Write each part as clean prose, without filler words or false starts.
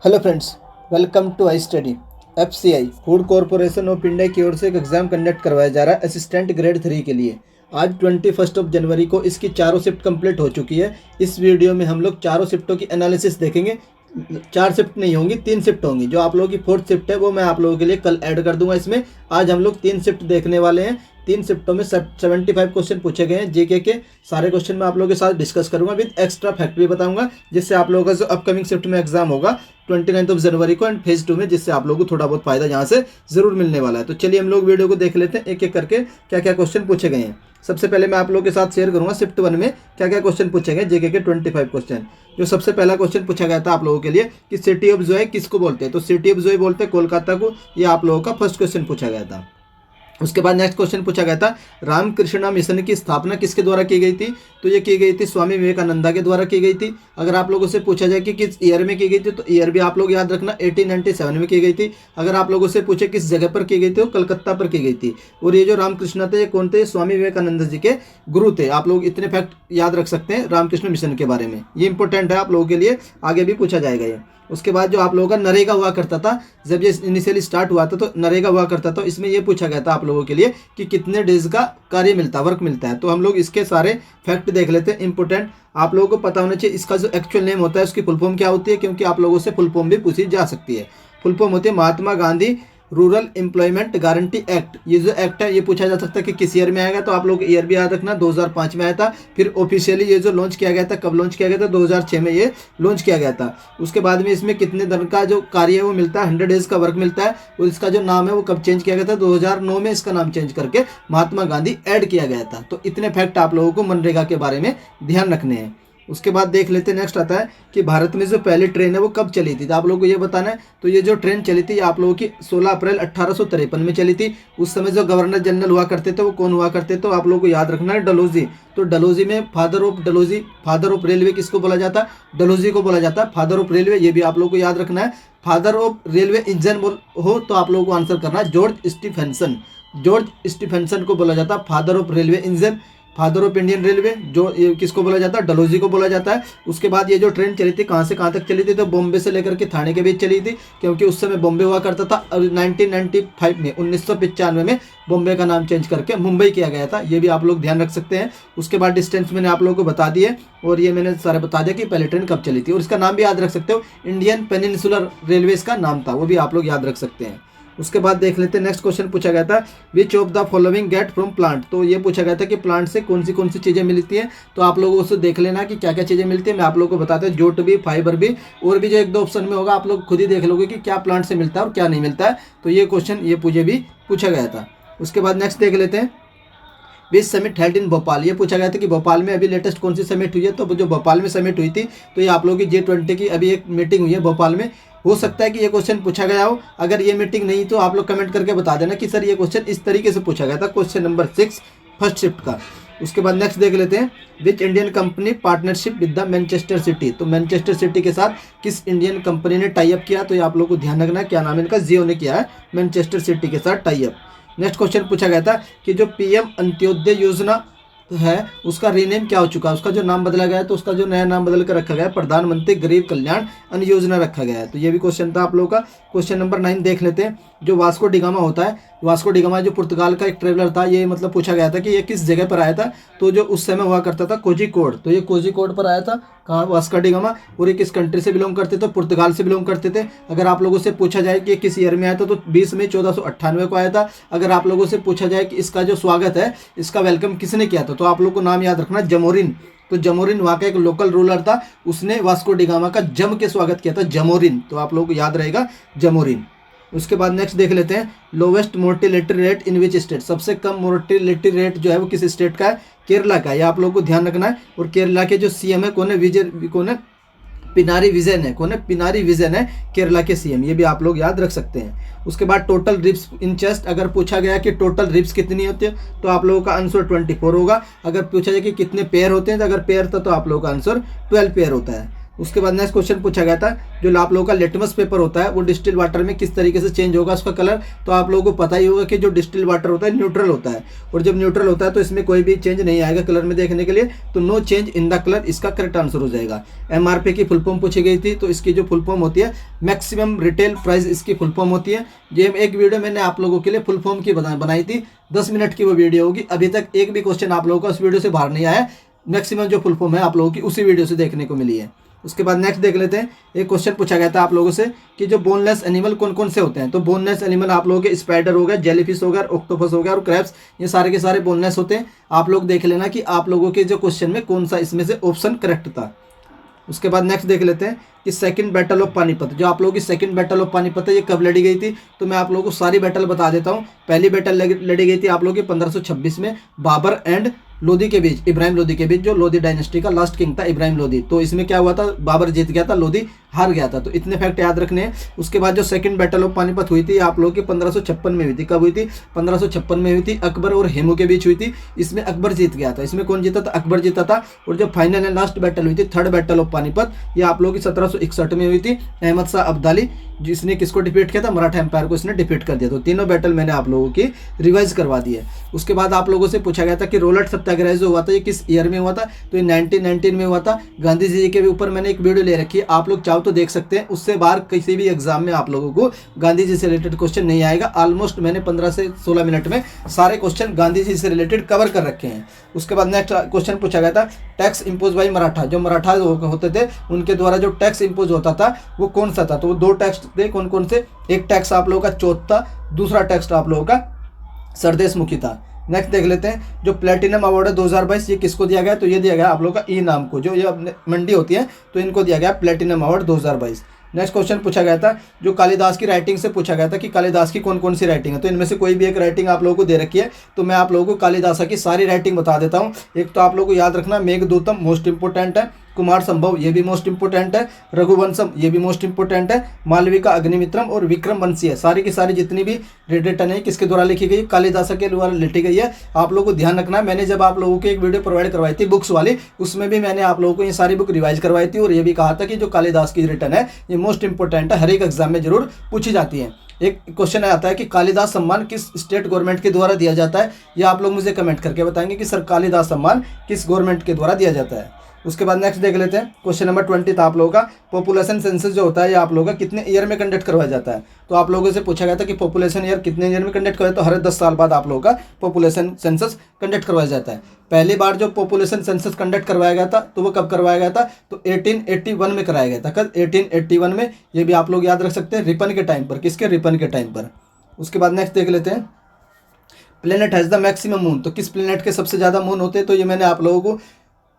Hello friends, welcome to I study. FCI food corporation of India की ओर से एक एग्ज़ाम कंडक्ट करवाया जा रहा है असिस्टेंट ग्रेड 3 के लिए। आज 21 जनवरी को इसकी चारों शिफ्ट कंप्लीट हो चुकी है। इस वीडियो में हम लोग चारों शिफ्टों की एनालिसिस देखेंगे। 4 शिफ्ट नहीं होंगी, 3 शिफ्ट होंगी। जो आप लोगों की 4th शिफ्ट है वो मैं आप लोगों के लिए कल ऐड कर दूंगा इसमें। आज हम लोग 3 शिफ्ट देखने वाले हैं। 3 शिफ्टों में 75 क्वेश्चन पूछे गए हैं जेके के। सारे क्वेश्चन मैं आप लोगों के साथ डिस्कस करूंगा, विद एक्स्ट्रा फैक्ट भी बताऊंगा, जिससे आप लोगों का जो अपकमिंग शिफ्ट में एग्जाम होगा 29 जनवरी को एंड फेज 2 में, जिससे आप लोगों को थोड़ा बहुत फायदा यहाँ से जरूर मिलने वाला है। तो चलिए हम लोग वीडियो को देख लेते हैं एक एक करके क्या क्या क्वेश्चन पूछे गए हैं। सबसे पहले मैं आप लोगों के साथ शेयर करूंगा शिफ्ट 1 में क्या क्या क्वेश्चन पूछे गए जेके के 25 क्वेश्चन। जो सबसे पहला क्वेश्चन पूछा गया था आप लोगों के लिए कि सिटी ऑफ जॉय किसको बोलते हैं, तो सिटी ऑफ जॉय बोलते हैं कोलकाता को। ये आप लोगों का फर्स्ट क्वेश्चन पूछा गया था। उसके बाद नेक्स्ट क्वेश्चन पूछा गया था रामकृष्णा मिशन की स्थापना किसके द्वारा की गई थी, तो ये की गई थी स्वामी विवेकानंदा के द्वारा की गई थी। अगर आप लोगों से पूछा जाए कि किस ईयर में की गई थी, तो ईयर भी आप लोग याद रखना 1897 में की गई थी। अगर आप लोगों से पूछे किस जगह पर की गई थी, तो कलकत्ता पर की गई थी। और ये जो रामकृष्णा थे ये कौन थे, स्वामी विवेकानंद जी के गुरु थे। आप लोग इतने फैक्ट याद रख सकते हैं रामकृष्ण मिशन के बारे में, ये इंपॉर्टेंट है आप लोगों के लिए, आगे भी पूछा जाएगा ये। उसके बाद जो आप लोगों का नरेगा हुआ करता था, जब ये इनिशियली स्टार्ट हुआ था तो नरेगा हुआ करता था। इसमें ये पूछा गया था आप लोगों के लिए कि कितने डेज का कार्य मिलता है, वर्क मिलता है। तो हम लोग इसके सारे फैक्ट देख लेते हैं इंपॉर्टेंट। आप लोगों को पता होना चाहिए इसका जो एक्चुअल नेम होता है उसकी फुल फॉर्म क्या होती है, क्योंकि आप लोगों से फुल फॉर्म भी पूछी जा सकती है। फुल फॉर्म होती है Mahatma Gandhi rural employment guarantee act. ये जो एक्ट है ये पूछा जा सकता है कि किस ईयर में आएगा, तो आप लोग ईयर भी याद रखना 2005 में आया था। फिर ऑफिशियली ये जो लॉन्च किया गया था, कब लॉन्च किया गया था, 2006 में ये लॉन्च किया गया था। उसके बाद में इसमें कितने दिन का जो कार्य है वो मिलता है, 100 डेज का वर्क मिलता है। और इसका जो नाम है वो कब चेंज किया गया था, 2009 में इसका नाम चेंज करके महात्मा गांधी ऐड किया गया था। तो इतने फैक्ट आप लोगों को मनरेगा के बारे में ध्यान रखने हैं। उसके बाद देख लेते हैं नेक्स्ट आता है कि भारत में जो पहली ट्रेन है वो कब चली थी, तो आप लोगों को ये बताना है। तो ये जो ट्रेन चली थी आप लोगों की 16 अप्रैल 1853 में चली थी। उस समय जो गवर्नर जनरल हुआ करते थे वो कौन हुआ करते, तो आप लोगों को याद रखना है डलहौजी। तो डलहौजी में फादर ऑफ रेलवे किसको बोला जाता है, डलहौजी को बोला जाता है फादर ऑफ रेलवे। ये भी आप लोगों को याद रखना है। फादर ऑफ रेलवे इंजन हो तो आप लोगों को आंसर करना है जॉर्ज स्टीफेंसन को बोला जाता है father of railway engine. Father of Indian railway जो ये किसको बोला जाता है, डलहौजी को बोला जाता है। उसके बाद ये जो ट्रेन चली थी कहाँ से कहाँ तक चली थी, तो बॉम्बे से लेकर के थाने के बीच चली थी, क्योंकि उस समय बॉम्बे हुआ करता था। और 1995 में 1995 में बॉम्बे का नाम चेंज करके मुंबई किया गया था। ये भी आप लोग ध्यान रख सकते हैं। उसके बाद डिस्टेंस मैंने आप लोगों को बता दिए, और ये मैंने सारे बता दिया कि पहले ट्रेन कब चली थी। और इसका नाम भी याद रख सकते हो, इंडियन पेनिनसुलर रेलवे इसका नाम था, वो भी आप लोग याद रख सकते हैं। उसके बाद देख लेते हैं नेक्स्ट क्वेश्चन पूछा गया था which of the following get from plant. तो ये पूछा गया था कि प्लांट से कौन सी चीज़ें मिलती हैं। तो आप लोगों से देख लेना कि क्या क्या चीज़ें मिलती है। मैं आप लोगों को बताता हूँ, जूट भी, फाइबर भी, और भी जो 1-2 ऑप्शन में होगा आप लोग खुद ही देख लोगे कि क्या प्लांट से मिलता है और क्या नहीं मिलता है। तो ये क्वेश्चन ये भी पूछा गया था। उसके बाद नेक्स्ट देख लेते हैं विच समिट हेल्ड इन भोपाल। ये पूछा गया था कि भोपाल में अभी लेटेस्ट कौन सी समिट हुई है। तो जो भोपाल में समिट हुई थी, तो ये आप लोगों की G20 की अभी एक मीटिंग हुई है भोपाल में। हो सकता है कि ये क्वेश्चन पूछा गया हो। अगर ये मीटिंग नहीं तो आप लोग कमेंट करके बता देना कि सर ये क्वेश्चन इस तरीके से पूछा गया था, क्वेश्चन नंबर 6 फर्स्ट शिफ्ट का। उसके बाद नेक्स्ट देख लेते हैं which Indian company partnership with the Manchester city. तो मैनचेस्टर सिटी के साथ किस इंडियन कंपनी ने टाई अप किया, तो ये आप लोग को ध्यान रखना है। क्या नाम है इनका, जियो ने किया है मैनचेस्टर सिटी के साथ टाई अप। नेक्स्ट क्वेश्चन पूछा गया था कि जो पीएम अंत्योदय योजना है उसका रीनेम क्या हो चुका है, उसका जो नाम बदला गया है, तो उसका जो नया नाम बदल कर रखा गया है प्रधानमंत्री गरीब कल्याण अन्न योजना रखा गया है। तो ये भी क्वेश्चन था आप लोगों का। क्वेश्चन नंबर 9 देख लेते हैं। जो वास्को डिगामा होता है, वास्को डिगामा जो पुर्तगाल का एक ट्रेवलर था, ये मतलब पूछा गया था कि ये किस जगह पर आया था। तो जो उस समय हुआ करता था कोझिकोड, तो ये कोझिकोड पर आया था, कहाँ, वास्को डिगामा। और ये किस कंट्री से बिलोंग करते थे, पुर्तगाल से बिलोंग करते थे। अगर आप लोगों से पूछा जाए कि किस ईयर में आया था, तो 20 मई 1498 को आया था। अगर आप लोगों से पूछा जाए कि इसका जो स्वागत है, इसका वेलकम किसने किया था, तो आप लोग को नाम याद रखना जमोरिन। तो जमोरिन वहाँ का एक लोकल रूलर था, उसने वास्को डिगामा का जम के स्वागत किया था, जमोरिन। तो आप लोगों को याद रहेगा जमोरिन। उसके बाद नेक्स्ट देख लेते हैं lowest mortality rate in which state. सबसे कम मोर्टिलिटी रेट जो है वो किस स्टेट का है, केरला का है। ये आप लोगों को ध्यान रखना है। और केरला के जो सीएम है कौन है, पिनारी विजयन है केरला के सीएम। ये भी आप लोग याद रख सकते हैं। उसके बाद टोटल रिब्स इन चेस्ट, अगर पूछा गया कि टोटल रिब्स कितनी होती है, तो आप लोगों का आंसर 24 होगा। अगर पूछा जाए कि कितने पेयर होते हैं, तो अगर पेयर था तो आप लोगों का आंसर 12 पेयर होता है। उसके बाद नेक्स्ट क्वेश्चन पूछा गया था, जो आप लोगों का लिटमस पेपर होता है वो डिस्टिल वाटर में किस तरीके से चेंज होगा उसका कलर। तो आप लोगों को पता ही होगा कि जो डिस्टिल वाटर होता है न्यूट्रल होता है, और जब न्यूट्रल होता है तो इसमें कोई भी चेंज नहीं आएगा कलर में देखने के लिए, तो no change in the colour इसका करेक्ट आंसर हो जाएगा। MRP की फुल फॉर्म पूछी गई थी, तो इसकी जो फुल फॉर्म होती है मैक्सिमम रिटेल प्राइस इसकी फुल फॉर्म होती है। ये एक वीडियो मैंने आप लोगों के लिए फुल फॉर्म की बनाई थी, 10 मिनट की वो वीडियो होगी। अभी तक एक भी क्वेश्चन आप लोगों का उस वीडियो से बाहर नहीं आया, मैक्सिमम जो फुल फॉर्म है आप लोगों की उसी वीडियो से देखने को मिली है। उसके बाद नेक्स्ट देख लेते हैं, एक क्वेश्चन पूछा गया था आप लोगों से कि जो बोनलेस एनिमल कौन कौन से होते हैं। तो बोनलेस एनिमल आप लोगों के स्पाइडर हो गया, जेलीफिश हो गया, ऑक्टोपस हो गया और क्रैब्स, ये सारे के सारे बोनलेस होते हैं। आप लोग देख लेना कि आप लोगों के जो क्वेश्चन में कौन सा इसमें से ऑप्शन करेक्ट था। उसके बाद नेक्स्ट देख लेते हैं कि सेकंड बैटल ऑफ पानीपत, जो आप लोगों की सेकंड बैटल ऑफ पानीपत है ये कब लड़ी गई थी। तो मैं आप लोगों को सारी बैटल बता देता हूँ। पहली बैटल लड़ी गई थी आप लोगों की 1526 में बाबर एंड लोदी के बीच, इब्राहिम लोदी के बीच, जो लोदी डायनेस्टी का लास्ट किंग था इब्राहिम लोदी। तो इसमें क्या हुआ था, बाबर जीत गया था, लोदी हार गया था। तो इतने फैक्ट याद रखने हैं। उसके बाद जो सेकंड बैटल ऑफ पानीपत हुई थी आप लोगों की 1556 में हुई थी। कब हुई थी, 1556 में हुई थी, अकबर और हेमू के बीच हुई थी। इसमें अकबर जीत गया था। इसमें कौन जीता था, अकबर जीता था। और जो फाइनल एंड लास्ट बैटल हुई थी, थर्ड बैटल ऑफ पानीपत, ये आप लोगों की 1761 में हुई थी। अहमद शाह अब्दाली जिसने किसको डिफीट किया था, मराठा एम्पायर को इसने डिफीट कर दिया। तो तीनों बैटल मैंने आप लोगों की रिवाइज करवा दी है। उसके बाद आप लोगों से पूछा गया था कि रोलट सत्याग्रह जो हुआ था ये किस ईयर में हुआ था। तो ये 1919 में हुआ था। गांधी जी के ऊपर मैंने एक वीडियो ले रखी है, आप लोग चाहो तो देख सकते हैं। उससे बाहर किसी भी एग्जाम में आप लोगों को गांधी जी से रिलेटेड क्वेश्चन नहीं आएगा। ऑलमोस्ट मैंने 15 से 16 मिनट में सारे क्वेश्चन गांधी जी से रिलेटेड कवर कर रखे हैं। उसके बाद नेक्स्ट क्वेश्चन पूछा गया था, टैक्स इम्पोज बाई मराठा, जो मराठा होते थे उनके द्वारा जो टैक्स इम्पोज होता था वो कौन सा था। तो वो 2 टैक्स थे, कौन कौन से। एक टैक्स आप लोगों का चौथ था, दूसरा टैक्स आप लोगों का सरदेश मुखी था। नेक्स्ट देख लेते हैं, जो प्लेटिनम अवार्ड है 2022 ये किसको दिया गया। तो ये दिया गया आप लोगों का ई नाम को, जो ये मंडी होती है तो इनको दिया गया प्लेटिनम अवार्ड 2022। नेक्स्ट क्वेश्चन पूछा गया था, जो कालिदास की राइटिंग से पूछा गया था कि कालिदास की कौन कौन सी राइटिंग है। तो इनमें से कोई भी एक राइटिंग आप लोगों को दे रखी है, तो मैं आप लोगों को कालिदास की सारी राइटिंग बता देता हूँ। एक तो आप लोगों को याद रखना, मेघदूतम मोस्ट इंपोर्टेंट है, कुमार संभव ये भी मोस्ट इंपोर्टेंट है, रघुवंशम ये भी मोस्ट इंपोर्टेंट है, मालविका अग्निमित्रम और विक्रम वंशी है। सारी की सारी जितनी भी रिटर्न है किसके द्वारा लिखी गई, कालिदास के द्वारा लिखी गई है। आप लोगों को ध्यान रखना, मैंने जब आप लोगों को एक वीडियो प्रोवाइड करवाई थी बुक्स वाली, उसमें भी मैंने आप लोगों को ये सारी बुक रिवाइज करवाई थी और ये भी कहा था कि जो कालिदास की रिटर्न है ये मोस्ट इंपोर्टेंट है, हर एक एग्जाम में जरूर पूछी जाती है। एक क्वेश्चन आता है कि कालिदास सम्मान किस स्टेट गवर्नमेंट के द्वारा दिया जाता है। ये आप लोग मुझे कमेंट करके बताएंगे कि सर कालिदास सम्मान किस गवर्नमेंट के द्वारा दिया जाता है। उसके बाद नेक्स्ट देख लेते हैं, क्वेश्चन नंबर 20 था आप लोगों का, पॉपुलेशन सेंसस जो होता है ये आप लोगों का कितने ईयर में कंडक्ट करवाया जाता है। तो आप लोगों से पूछा गया था कि पॉपुलेशन ईयर कितने ईयर में कंडक्ट करवाया। तो हर 10 साल बाद आप लोगों का पॉपुलेशन सेंसस कंडक्ट करवाया जाता है। पहली बार जो पॉपुलेशन सेंसस कंडक्ट करवाया गया था तो वो कब करवाया गया था, तो 1881 में कराया गया था। कब, 1881 में। ये भी आप लोग याद रख सकते हैं, रिपन के टाइम पर। किसके, रिपन के टाइम पर। उसके बाद नेक्स्ट देख लेते हैं, planet has the maximum moon, तो किस प्लेनेट के सबसे ज़्यादा मून होते हैं। तो ये मैंने आप लोगों को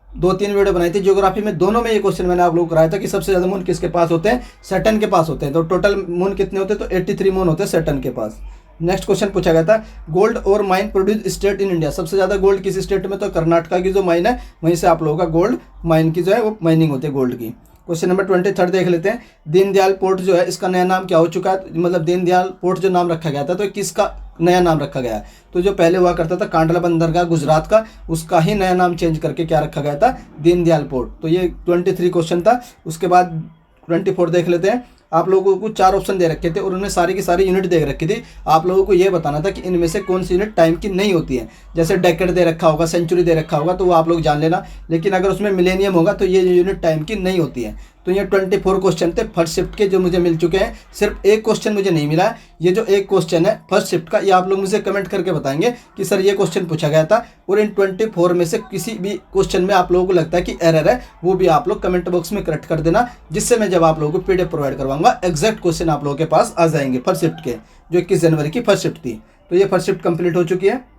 2-3 वीडियो बनाई थी ज्योग्राफी में, दोनों में ये क्वेश्चन मैंने आप लोगों को कराया था कि सबसे ज़्यादा मून किसके पास होते हैं, सैटर्न के पास होते हैं। तो टोटल मून कितने होते हैं, तो 83 मून होते हैं सैटर्न के पास। नेक्स्ट क्वेश्चन पूछा गया था, गोल्ड और mine produce state in India, सबसे ज़्यादा गोल्ड किस स्टेट में। तो कर्नाटका की जो माइन है वहीं से आप लोगों का गोल्ड माइन की जो है वो माइनिंग होती है गोल्ड की। क्वेश्चन नंबर 23 देख लेते हैं, दीनदयाल पोर्ट जो है इसका नया नाम क्या हो चुका है। मतलब दीनदयाल पोर्ट जो नाम रखा गया था तो किसका नया नाम रखा गया है। तो जो पहले हुआ करता था कांडला बंदरगाह गुजरात का, उसका ही नया नाम चेंज करके क्या रखा गया था, दीनदयाल पोर्ट। तो ये 23 क्वेश्चन था। उसके बाद 24 देख लेते हैं, आप लोगों को 4 ऑप्शन दे रखे थे और उन्होंने सारी की सारी यूनिट दे रखी थी। आप लोगों को ये बताना था कि इनमें से कौन सी यूनिट टाइम की नहीं होती है। जैसे डेकेड दे रखा होगा, सेंचुरी दे रखा होगा तो वो आप लोग जान लेना, लेकिन अगर उसमें मिलेनियम होगा तो ये यूनिट टाइम की नहीं होती है। तो ये 24 क्वेश्चन थे फर्स्ट शिफ्ट के जो मुझे मिल चुके हैं। सिर्फ एक क्वेश्चन मुझे नहीं मिला है, ये जो एक क्वेश्चन है फर्स्ट शिफ्ट का, ये आप लोग मुझे कमेंट करके बताएंगे कि सर ये क्वेश्चन पूछा गया था। और इन 24 में से किसी भी क्वेश्चन में आप लोगों को लगता है कि एरर है, वो भी आप लोग कमेंट बॉक्स में करेक्ट कर देना, जिससे मैं जब आप लोगों को PDF प्रोवाइड करवाऊंगा एग्जैक्ट क्वेश्चन आप लोगों के पास आ जाएंगे फर्स्ट शिफ्ट के, जो 21 जनवरी की फर्स्ट शिफ्ट थी। तो ये फर्स्ट शिफ्ट कंप्लीट हो चुकी है।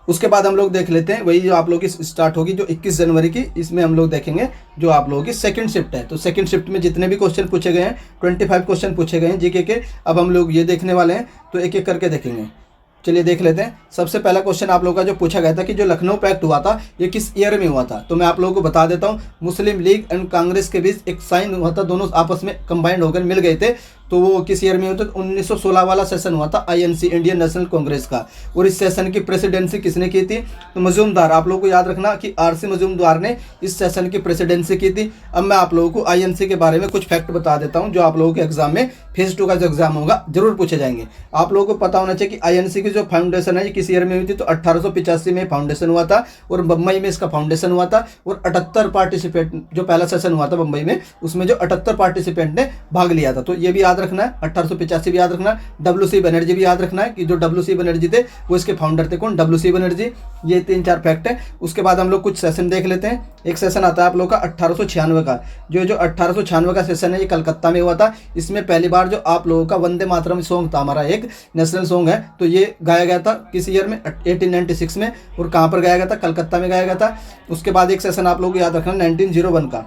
उसके बाद हम लोग देख लेते हैं वही जो आप लोगों की स्टार्ट होगी जो 21 जनवरी की, इसमें हम लोग देखेंगे जो आप लोगों की सेकंड शिफ्ट है। तो सेकंड शिफ्ट में जितने भी क्वेश्चन पूछे गए हैं 25 क्वेश्चन पूछे गए हैं जीके के। अब हम लोग ये देखने वाले हैं, तो एक एक करके देखेंगे। चलिए देख लेते हैं। सबसे पहला क्वेश्चन आप लोगों का जो पूछा गया था कि जो लखनऊ पैक्ट हुआ था ये किस ईयर में हुआ था। तो मैं आप लोगों को बता देता हूँ, मुस्लिम लीग एंड कांग्रेस के बीच एक साइन हुआ था, दोनों आपस में कंबाइंड होकर मिल गए थे। तो वो किस ईयर में हुआ था? 1916 वाला सेशन हुआ था आईएनसी, इंडियन नेशनल कांग्रेस का। और इस सेशन की प्रेसिडेंसी किसने की थी? तो मजूमदार, आप लोगों को याद रखना कि आरसी मजूमदार ने इस सेशन की प्रेसिडेंसी की थी। अब मैं आप लोगों को आईएनसी के बारे में कुछ फैक्ट बता देता हूं जो आप लोगों के एग्जाम में फेज 2 का जो एग्जाम होगा जरूर पूछे जाएंगे। आप लोगों को पता होना चाहिए कि आईएनसी की जो फाउंडेशन है ये किस ईयर में हुई थी? तो 1885 में फाउंडेशन हुआ था और बम्बई में इसका फाउंडेशन हुआ था। और 78 पार्टिसिपेंट, जो पहला सेशन हुआ था बम्बई में, उसमें जो 78 पार्टिसिपेंट ने भाग लिया था। तो ये भी याद रखना है, 1885 भी याद रखना है। डब्ल्यू.सी. बनर्जी भी याद रखना है कि जो डब्ल्यू.सी. बनर्जी थे वो इसके फाउंडर थे। कौन? डब्ल्यू.सी. बनर्जी। ये 3-4 फैक्ट है। उसके बाद हम लोग कुछ सेशन देख लेते हैं। एक सेशन आता है आप लोग का 1896 का। जो 1896 का सेशन है ये कलकत्ता में हुआ था। इसमें पहली बार जो आप लोगों का वंदे मातरम सॉन्ग था, हमारा एक नेशनल सॉन्ग है, तो ये गाया गया था किस ईयर में? 1896 में। और कहाँ पर गाया गया था? कलकत्ता में गाया गया था। उसके बाद एक सेशन आप लोग याद रखना 1901 का।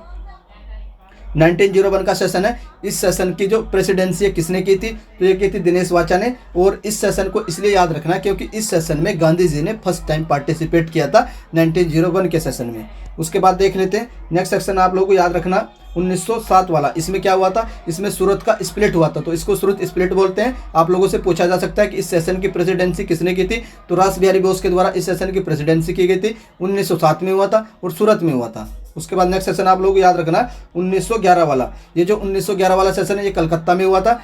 1901 का सेशन है। इस सेशन की जो प्रेसिडेंसी है किसने की थी? तो ये की थी दिनेश वाचा ने। और इस सेशन को इसलिए याद रखना क्योंकि इस सेशन में गांधी जी ने फर्स्ट टाइम पार्टिसिपेट किया था 1901 के सेशन में। उसके बाद देख लेते हैं नेक्स्ट सेक्शन, आप लोगों को याद रखना 1907 वाला। इसमें क्या हुआ था? इसमें सूरत का स्प्लिट हुआ था, तो इसको सूरत स्प्लिट बोलते हैं। आप लोगों से पूछा जा सकता है कि इस सेशन की प्रेसिडेंसी किसने की थी? तो रास बिहारी बोस के द्वारा इस सेशन की प्रेसिडेंसी की गई थी। 1907 में हुआ था और सूरत में हुआ था। उसके बाद नेक्स्ट सेशन आप लोगों को याद रखना 1911 वाला। ये जो 1911 वाला सेशन है ये कलकत्ता में हुआ था।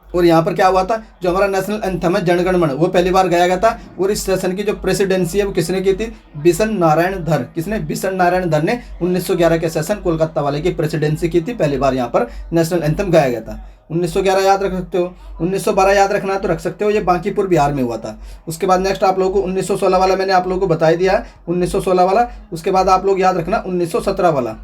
और यहाँ पर क्या हुआ था? जो हमारा नेशनल एंथम है जन गण मन, वो पहली बार गाया गया था। और इस सेशन की जो प्रेसिडेंसी है वो किसने की थी? बिशन नारायण धर। किसने? बिशन नारायण धर ने 1911 के सेशन कोलकाता वाले की प्रेसिडेंसी की थी। पहली बार यहाँ पर नेशनल एंथम गाया गया था। 1911 याद रख सकते हो। 1912 याद रखना है तो रख सकते हो, ये बांकीपुर बिहार में हुआ था। उसके बाद नेक्स्ट आप लोगों को 1916 वाला मैंने आप लोगों को बता दिया है, 1916 वाला। उसके बाद आप लोग याद रखना 1917 वाला।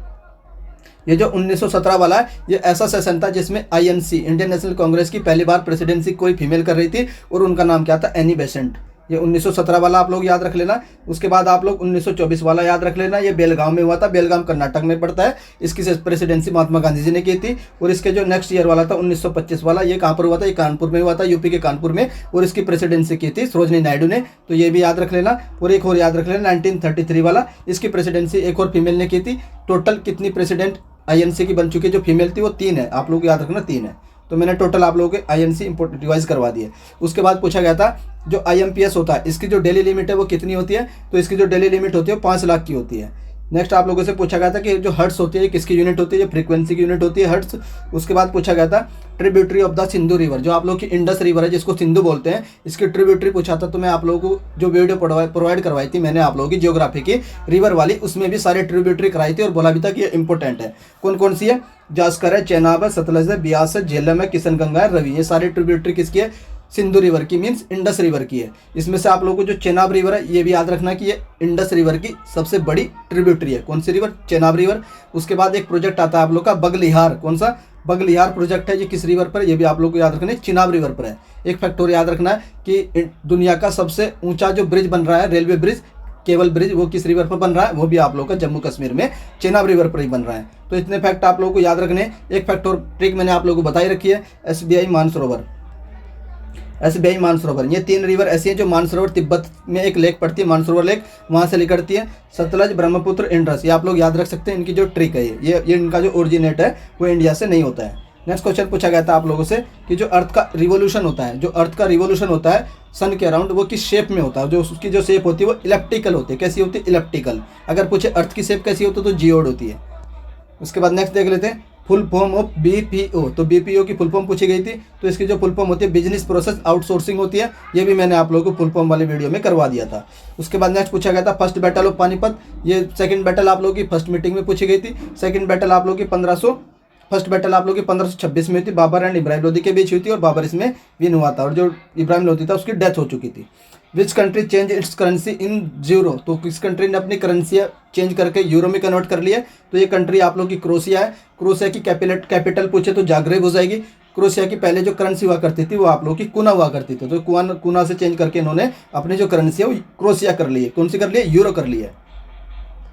ये जो 1917 वाला है ये ऐसा सेशन था जिसमें आईएनसी, इंडियन नेशनल कांग्रेस की पहली बार प्रेसिडेंसी कोई फीमेल कर रही थी और उनका नाम क्या था? Annie Besant. ये 1917 वाला आप लोग याद रख लेना। उसके बाद आप लोग 1924 वाला याद रख लेना। ये बेलगांव में हुआ था, बेलगांव कर्नाटक में पड़ता है। इसकी प्रेसिडेंसी महात्मा गांधी जी ने की थी। और इसके जो नेक्स्ट ईयर वाला था 1925 वाला, ये कहाँ पर हुआ था? ये कानपुर में हुआ था, यूपी के कानपुर में। और इसकी प्रेसिडेंसी की थी सरोजनी नायडू ने, तो ये भी याद रख लेना। और एक और याद रख लेना 1933 वाला, इसकी प्रेसिडेंसी एक और फीमेल ने की थी। टोटल कितनी प्रेसिडेंट आईएनसी की बन चुकी है जो फीमेल थी? वो 3 है। आप लोग याद रखना 3 है। तो मैंने टोटल आप लोगों के आईएनसी इंपोर्ट रिवाइज करवा दिए। उसके बाद पूछा गया था जो आईएमपीएस होता है इसकी जो डेली लिमिट है वो कितनी होती है? तो इसकी जो डेली लिमिट होती है वो 5 लाख की होती है। नेक्स्ट आप लोगों से पूछा गया था कि जो हर्ट्स होती है किसकी यूनिट होती है? ये फ्रीक्वेंसी की यूनिट होती है, हर्ट्स। उसके बाद पूछा गया था tributary of the Sindhu river, जो आप लोग की इंडस रिवर है जिसको सिंधु बोलते हैं, इसकी ट्रिब्यूटरी पूछा था। तो मैं आप लोगों को जो वीडियो प्रोवाइड करवाई थी मैंने आप लोगों की ज्योग्राफी की रिवर वाली, उसमें भी सारी ट्रिब्यूटरी कराई थी और बोला भी था कि ये इंपॉर्टेंट है। कौन कौन सी है? जास्कर है, चेनाब है, सतलज है, ब्यास है, झेलम है, किशनगंगा है, रवि। ये सारी ट्रिब्यूटरी किसकी है? सिंधु रिवर की, मीन्स इंडस रिवर की है। इसमें से आप लोगों को जो चेनाब रिवर है ये भी याद रखना कि ये इंडस रिवर की सबसे बड़ी ट्रिब्यूटरी है। कौन सी रिवर? चेनाब रिवर। उसके बाद एक प्रोजेक्ट आता है आप लोग का बगलिहार। कौन सा? बगलिहार प्रोजेक्ट है। ये किस रिवर पर? ये भी आप लोग को याद रखना है, चिनाब रिवर पर है। एक फैक्टर याद रखना है कि दुनिया का सबसे ऊंचा जो ब्रिज बन रहा है, रेलवे ब्रिज, केबल ब्रिज, वो किस रिवर पर बन रहा है? वो भी आप लोगों का जम्मू कश्मीर में चेनाब रिवर पर ही बन रहा है। तो इतने फैक्ट आप लोगों को याद रखने। एक फैक्ट और ट्रिक मैंने आप लोगों को बताई रखी है, एसबीआई मानसरोवर। एसबीआई मानसरोवर, ये 3 रिवर ऐसी हैं जो मानसरोवर, तिब्बत में एक लेक पड़ती है मानसरोवर लेक, वहाँ से निकलती है। सतलज, ब्रह्मपुत्र, इंडस, ये आप लोग याद रख सकते हैं। इनकी जो ट्रिक है ये इनका जो ओरिजिनेट है वो इंडिया से नहीं होता है। नेक्स्ट क्वेश्चन पूछा गया था आप लोगों से कि जो अर्थ का रिवोल्यूशन होता है, जो अर्थ का रिवोल्यूशन होता है सन के अराउंड, वो किस शेप में होता है? जो उसकी जो शेप होती है वो इलेप्टिकल होती है। कैसी होती है? इलेप्टिकल। अगर पूछे अर्थ की शेप कैसी होती है तो जियोड होती है। उसके बाद नेक्स्ट देख लेते हैं फुल फॉर्म ऑफ बीपीओ। तो बीपीओ की फुल फॉर्म पूछी गई थी, तो इसकी जो फुल फॉर्म होती है बिजनेस प्रोसेस आउटसोर्सिंग होती है। ये भी मैंने आप लोगों को फुल फॉर्म वाले वीडियो में करवा दिया था। उसके बाद नेक्स्ट पूछा गया था फर्स्ट बैटल ऑफ पानीपत। ये सेकंड बैटल आप लोगों की फर्स्ट मीटिंग में पूछी गई थी। सेकंड बैटल आप लोगों की फर्स्ट बैटल आप लोगों की 1526 में हुई थी। बाबर एंड इब्राहिम लोदी के बीच हुई थी और बाबर इसमें विन हुआ था और जो इब्राहिम लोदी था उसकी डेथ हो चुकी थी। Which country change it's currency in euro. तो किस कंट्री ने अपनी करेंसी चेंज करके यूरो में कन्वर्ट कर लिया? तो ये कंट्री आप लोग की क्रोशिया है। क्रोशिया की कैपिटल पूछे तो जाग्रेब हो जाएगी। क्रोशिया की पहले जो करेंसी हुआ करती थी वो आप लोग की कुना हुआ करती थी, तो कुना से चेंज करके इन्होंने अपनी जो करेंसी है वो क्रोशिया कर ली है। कौन सी कर ली है? यूरो कर ली है।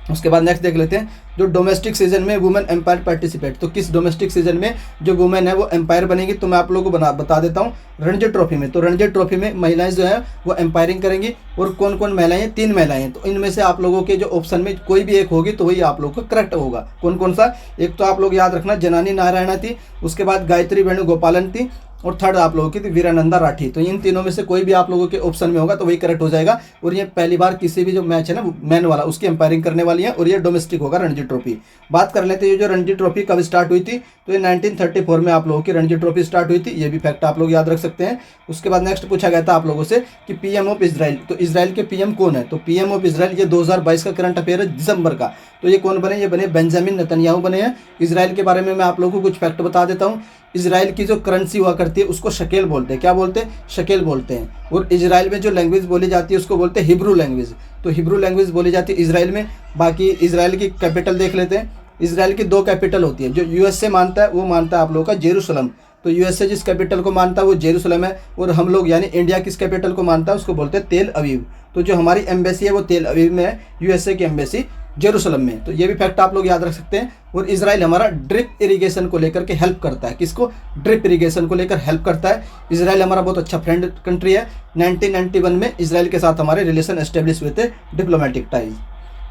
उसके बाद नेक्स्ट देख लेते हैं, जो डोमेस्टिक सीजन में वुमेन एम्पायर पार्टिसिपेट, तो किस डोमेस्टिक सीजन में जो वुमेन है वो एम्पायर बनेगी, तो मैं आप लोगों को बता देता हूँ रणजी ट्रॉफी में। तो रणजी ट्रॉफी में महिलाएं जो है वो एम्पायरिंग करेंगी। और कौन कौन महिलाएं हैं? 3 महिलाएं हैं। तो इनमें से आप लोगों के जो ऑप्शन में कोई भी एक होगी तो वही आप लोगों का करेक्ट होगा। कौन कौन सा? एक तो आप लोग याद रखना जनानी नारायणा थी, उसके बाद गायत्री वेणुगोपालन थी, और थर्ड आप लोगों की थी वीरानंदा राठी। तो इन तीनों में से कोई भी आप लोगों के ऑप्शन में होगा तो वही करेक्ट हो जाएगा। और ये पहली बार किसी भी जो मैच है ना मैन वाला उसकी एम्पायरिंग करने वाली है, और ये डोमेस्टिक होगा रणजी ट्रॉफी। बात कर लेते हैं ये जो रणजी ट्रॉफी कब स्टार्ट हुई थी, तो ये 1934 में आप लोगों की रणजी ट्रॉफी स्टार्ट हुई थी। ये भी फैक्ट आप लोग याद रख सकते हैं। उसके बाद नेक्स्ट पूछा गया था आप लोगों से कि पीएम ऑफ इजराइल, तो इजराइल के पीएम कौन है? तो पीएम ऑफ इजराइल ये 2022 का करंट अफेयर है दिसंबर का। तो ये कौन बने? ये बने बेंजामिन नेतन्याहू बने हैं। इजराइल के बारे में मैं आप लोगों को कुछ फैक्ट बता देता हूँ। इजराइल की जो करेंसी हुआ करती है उसको शकेल बोलते हैं। क्या बोलते हैं? शकेल बोलते हैं। और इजराइल में जो लैंग्वेज बोली जाती है उसको बोलते हैं हिब्रू लैंग्वेज। तो हिब्रू लैंग्वेज बोली जाती है इजराइल में। बाकी इजराइल की कैपिटल देख लेते हैं। इजराइल की 2 कैपिटल होती है। जो यूएसए मानता है वो मानता है आप लोगों का जेरूसलम। तो यूएसए जिस कैपिटल को मानता है वो जेरूसलम है। और हम लोग यानी इंडिया किस कैपिटल को मानता है उसको बोलते हैं तेल अवीव। तो जो हमारी एम्बेसी है वो तेल अवीव में है, यूएसए की एम्बेसी जेरूसलम में। तो ये भी फैक्ट आप लोग याद रख सकते हैं। और इजराइल हमारा ड्रिप इरिगेशन को लेकर के हेल्प करता है। किसको? ड्रिप इरिगेशन को लेकर हेल्प करता है। इजराइल हमारा बहुत अच्छा फ्रेंड कंट्री है। 1991 में इजराइल के साथ हमारे रिलेशन एस्टेब्लिश हुए थे, डिप्लोमेटिक टाइज।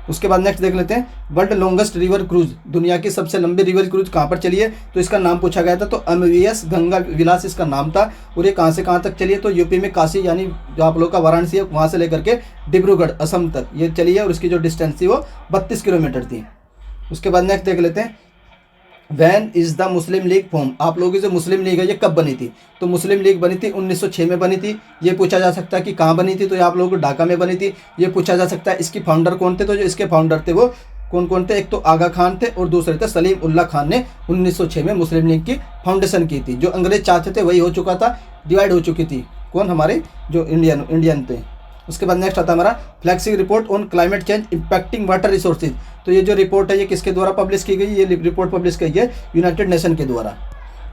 उसके बाद नेक्स्ट देख लेते हैं, वर्ल्ड लॉन्गेस्ट रिवर क्रूज, दुनिया की सबसे लंबी रिवर क्रूज कहाँ पर चली है? तो इसका नाम पूछा गया था। तो एमवीएस गंगा विलास इसका नाम था। और ये कहाँ से कहाँ तक चली है? तो यूपी में काशी यानी जो आप लोग का वाराणसी है वहाँ से लेकर के डिब्रूगढ़ असम तक ये चली है। और इसकी जो डिस्टेंस थी वो 32 किलोमीटर थी। उसके बाद नेक्स्ट देख लेते हैं, when is the Muslim League form, आप लोगों की जो मुस्लिम लीग है ये कब बनी थी? तो मुस्लिम लीग बनी थी 1906 में बनी थी। ये पूछा जा सकता है कि कहाँ बनी थी, तो ये आप लोगों को ढाका में बनी थी। ये पूछा जा सकता है इसकी फाउंडर कौन थे, तो जो इसके फाउंडर थे वो कौन कौन थे? एक तो आगा खान थे और दूसरे थे सलीम उल्लाह खान ने 1906 में मुस्लिम लीग की फाउंडेशन की थी। जो अंग्रेज चाहते थे वही हो चुका था, डिवाइड हो चुकी थी। कौन? हमारे जो इंडियन थे। उसके बाद नेक्स्ट आता है हमारा flagship report on climate change impacting water resources. तो ये जो रिपोर्ट है ये किसके द्वारा पब्लिश की गई? ये रिपोर्ट पब्लिश की है यूनाइटेड नेशन के द्वारा।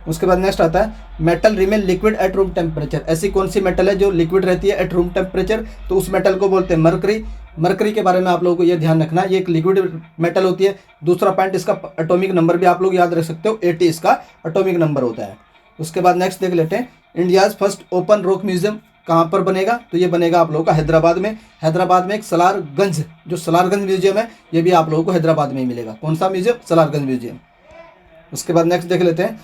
उसके बाद नेक्स्ट आता है metal remain liquid at room temperature, ऐसी कौन सी मेटल है जो लिक्विड रहती है एट रूम टेम्परेचर? तो उस मेटल को बोलते हैं मरकरी। मरकरी के बारे में आप लोगों को ये ध्यान रखना है, ये एक लिक्विड मेटल होती है। दूसरा पॉइंट, इसका एटॉमिक नंबर भी आप लोग याद रख सकते हो, 80 इसका एटॉमिक नंबर होता है। उसके बाद नेक्स्ट देख लेते हैं, India's first open rock museum कहाँ पर बनेगा? तो ये बनेगा आप लोगों का हैदराबाद में। हैदराबाद में एक सलारगंज, जो सलारगंज म्यूजियम है ये भी आप लोगों को हैदराबाद में ही मिलेगा। कौन सा म्यूजियम? सलारगंज म्यूजियम। उसके बाद नेक्स्ट देख लेते हैं,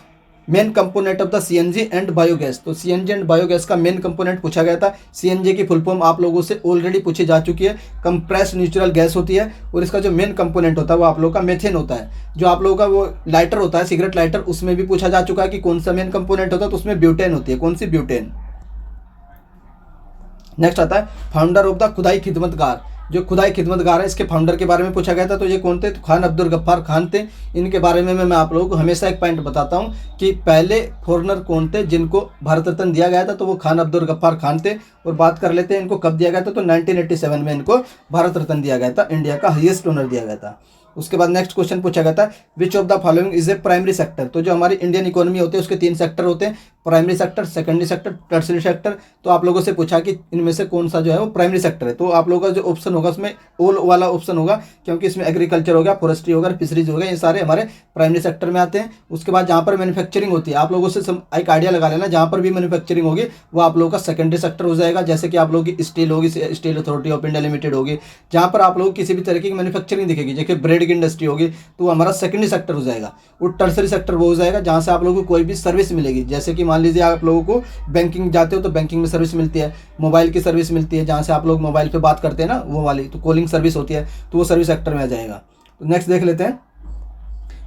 main component of the CNG and biogas. तो सीएनजी एंड बायोगैस का मेन कंपोनेंट पूछा गया था। सीएनजी की फुल फॉर्म आप लोगों से ऑलरेडी पूछी जा चुकी है, कंप्रेस्ड नेचुरल गैस होती है। और इसका जो मेन कंपोनेंट होता है वो आप लोगों का मेथेन होता है। जो आप लोगों का वो लाइटर होता है, सिगरेट लाइटर, उसमें भी पूछा जा चुका है कि कौन सा मेन कंपोनेंट होता है, तो उसमें ब्यूटेन होती है। कौन सी? ब्यूटेन। नेक्स्ट आता है फाउंडर ऑफ द खुदाई खिदमतगार। जो खुदाई खिदमतगार है इसके फाउंडर के बारे में पूछा गया था। तो ये कौन थे? तो खान अब्दुल गफ्फार खान थे। इनके बारे में मैं आप लोगों को हमेशा एक पॉइंट बताता हूँ कि पहले फॉरेनर कौन थे जिनको भारत रत्न दिया गया था, तो वो खान अब्दुल गफ्फार खान थे। और बात कर लेते हैं इनको कब दिया गया था, तो 1987 में इनको भारत रत्न दिया गया था, इंडिया का हाईएस्ट ऑनर दिया गया था। उसके बाद नेक्स्ट क्वेश्चन पूछा गया था, which of the following is a primary sector. तो जो हमारी इंडियन इकोनॉमी होती है उसके 3 सेक्टर होते हैं, primary sector, secondary sector, tertiary sector. तो आप लोगों से पूछा कि इनमें से कौन सा जो है वो प्राइमरी सेक्टर है। तो आप लोगों का जो ऑप्शन होगा उसमें ऑल वाला ऑप्शन होगा, क्योंकि इसमें एग्रीकल्चर हो गया, फॉरेस्ट्री हो गया, फिशरीज हो गया, ये सारे हमारे प्राइमरी सेक्टर में आते हैं। उसके बाद जहाँ पर मैन्युफैक्चरिंग होती है, आप लोगों से एक आइडिया लगा लेना, जहाँ पर भी मैन्युफैक्चरिंग होगी वो आप लोगों का सेकेंडरी सेक्टर हो जाएगा। जैसे कि आप लोगों की स्टील होगी, steel authority of India limited होगी, जहाँ पर आप लोगों की किसी भी तरीके की मैन्युफैक्चरिंग दिखेगी, जैसे ब्रेड की इंडस्ट्री होगी, तो वो हमारा सेकेंडरी सेक्टर हो जाएगा। और टर्सरी सेक्टर वो हो जाएगा जहाँ से आप लोगों को कोई भी सर्विस मिलेगी। जैसे कि मान लीजिए आप लोगों को बैंकिंग जाते हो तो बैंकिंग में सर्विस मिलती है, मोबाइल की सर्विस मिलती है, जहाँ से आप लोग मोबाइल पे बात करते हैं ना वो वाली, तो कॉलिंग सर्विस होती है, तो वो सर्विस सेक्टर में आ जाएगा। तो नेक्स्ट देख लेते हैं,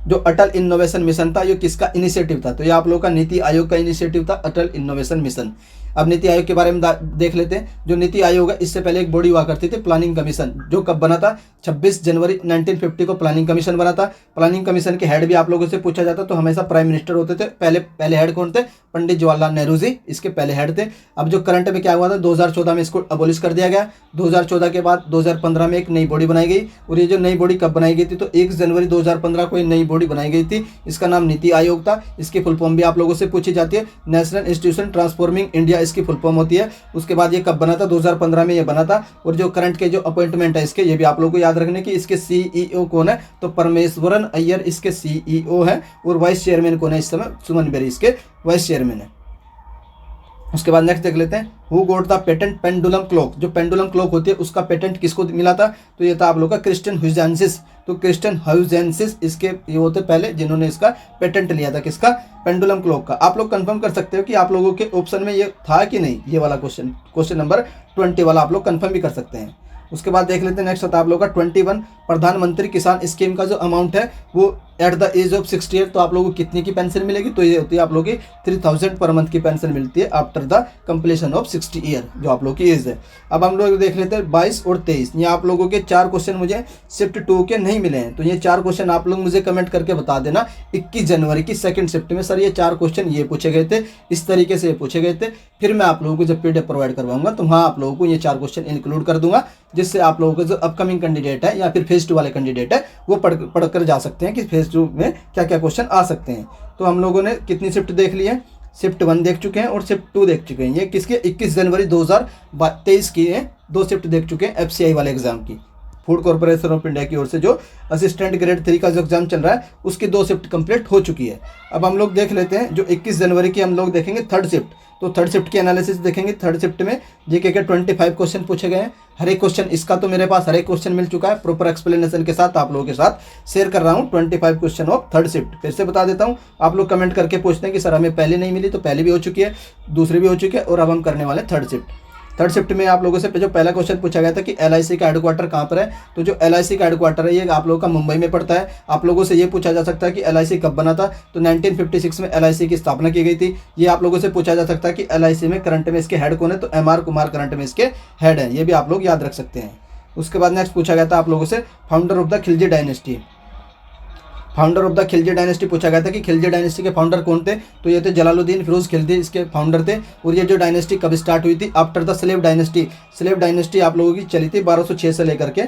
जो अटल इनोवेशन मिशन था ये किसका इनिशिएटिव था? तो ये आप लोगों का नीति आयोग का इनिशिएटिव था, अटल इनोवेशन मिशन। अब नीति आयोग के बारे में देख लेते हैं। जो नीति आयोग है इससे पहले एक बॉडी हुआ करती थी, प्लानिंग कमीशन, जो कब बना था? 26 जनवरी 1950 को प्लानिंग कमीशन बना था। प्लानिंग कमीशन के हेड भी आप लोगों से पूछा जाता तो हमेशा प्राइम मिनिस्टर होते थे। पहले हेड कौन थे? पंडित जवाहरलाल नेहरू जी इसके पहले हेड थे। अब जो करंट में क्या हुआ था, 2014 में इसको अबोलिश कर दिया गया। 2014 के बाद 2015 में एक नई बॉडी बनाई गई। और ये जो नई बॉडी कब बनाई गई थी? तो 1 जनवरी 2015 को नई बॉडी बनाई गई थी। इसका नाम नीति आयोग था। इसकी फुल फॉर्म भी आप लोगों से पूछी जाती है, नेशनल इंस्टीट्यूशन ट्रांसफॉर्मिंग इंडिया इसकी फुल फॉर्म होती है। उसके बाद ये कब बना था, 2015 में ये बना था। और जो करंट के जो अपॉइंटमेंट है इसके, ये भी आप लोगों को याद रखने की। इसके सीईओ कौन है, तो परमेश्वरन अय्यर इसके सीईओ है। और वाइस चेयरमैन कौन है इस समय, सुमन बेरी इसके वाइस चेयरमैन है। उसके बाद नेक्स्ट देख लेते हैं, who got the patent pendulum clock. जो पेंडुलम क्लॉक होती है उसका पेटेंट किसको मिला था, तो ये था आप लोग का क्रिस्टियन ह्यूजेंसिस। तो क्रिस्टियन ह्यूजेंसिस इसके ये होते पहले जिन्होंने इसका पेटेंट लिया था, किसका, पेंडुलम क्लॉक का। आप लोग कंफर्म कर सकते हो कि आप लोगों के ऑप्शन में ये था कि नहीं, ये वाला क्वेश्चन नंबर 20 वाला आप लोग कंफर्म भी कर सकते हैं। उसके बाद देख लेते हैं नेक्स्ट होता है आप लोगों का 21, प्रधानमंत्री किसान स्कीम का जो अमाउंट है वो at the age of 60 year, तो आप लोगों को कितनी की पेंशन मिलेगी, तो ये होती है आप लोगों की 3000 पर मंथ की पेंशन मिलती है after the completion of 60 year, जो आप लोगों की एज है। अब हम लोग देख लेते हैं 22 और 23, ये आप लोगों के 4 क्वेश्चन मुझे शिफ्ट 2 के नहीं मिले हैं। तो ये 4 क्वेश्चन आप लोग मुझे कमेंट करके बता देना 21 जनवरी की सेकंड शिफ्ट में सर ये 4 क्वेश्चन ये पूछे गए थे, इस तरीके से ये पूछे गए थे। फिर मैं आप लोगों को जब पीडीएफ प्रोवाइड करवाऊंगा तो वहाँ आप लोगों को ये 4 क्वेश्चन इंक्लूड कर दूंगा, जिससे आप लोगों को जो अपकमिंग कैंडिडेट है या फिर फेज 2 वाले कैंडिडेट है वो पढ़ कर जा सकते हैं कि फेज 2 में क्या क्या क्वेश्चन आ सकते हैं। तो हम लोगों ने कितनी शिफ्ट देख ली है, शिफ्ट 1 देख चुके हैं और शिफ्ट 2 देख चुके हैं। ये किसके 21 जनवरी 2023 की है, 2 शिफ्ट देख चुके हैं एफसीआई वाले एग्जाम की, फूड कॉर्पोरेशन ऑफ इंडिया की ओर से जो असिस्टेंट ग्रेड 3 का जो एग्जाम चल रहा है उसकी 2 शिफ्ट कंप्लीट हो चुकी है। अब हम लोग देख लेते हैं जो 21 जनवरी की हम लोग देखेंगे थर्ड शिफ्ट। तो थर्ड शिफ्ट की एनालिसिस देखेंगे। थर्ड शिफ्ट में जीके के 25 क्वेश्चन पूछे गए हैं। हर एक क्वेश्चन इसका तो मेरे पास हर एक क्वेश्चन मिल चुका है, प्रॉपर एक्सप्लेनेशन के साथ आप लोगों के साथ शेयर कर रहा हूँ। 25 क्वेश्चन ऑफ थर्ड शिफ्ट फिर से बता देता हूँ। आप लोग कमेंट करके पूछते हैं कि सर हमें पहले नहीं मिली, तो पहले भी हो चुकी है, दूसरी भी हो चुकी है और अब हम करने वाले थर्ड शिफ्ट। थर्ड शिफ्ट में आप लोगों से जो पहला क्वेश्चन पूछा गया था कि एलआईसी का हेडक्वार्टर कहाँ पर है, तो जो एलआईसी का हेडक्वार्टर है ये आप लोगों का मुंबई में पड़ता है। आप लोगों से ये पूछा जा सकता है कि एलआईसी कब बना था, तो 1956 में एलआईसी की स्थापना की गई थी। ये आप लोगों से पूछा जा सकता है कि एलआईसी में करंट में इसके हेड कौन है, तो एमआर कुमार करंट में इसके हेड है, ये भी आप लोग याद रख सकते हैं। उसके बाद नेक्स्ट पूछा गया था आप लोगों से founder of the Khilji dynasty. Founder of the Khilji dynasty पूछा गया था कि खिलजी डायनेस्टी के फाउंडर कौन थे, तो ये थे जलालुद्दीन फिरोज खिलजी इसके फाउंडर थे। और ये जो डायनेस्टी कब स्टार्ट हुई थी, after the slave dynasty. Slave dynasty आप लोगों की चली थी 1206 से लेकर के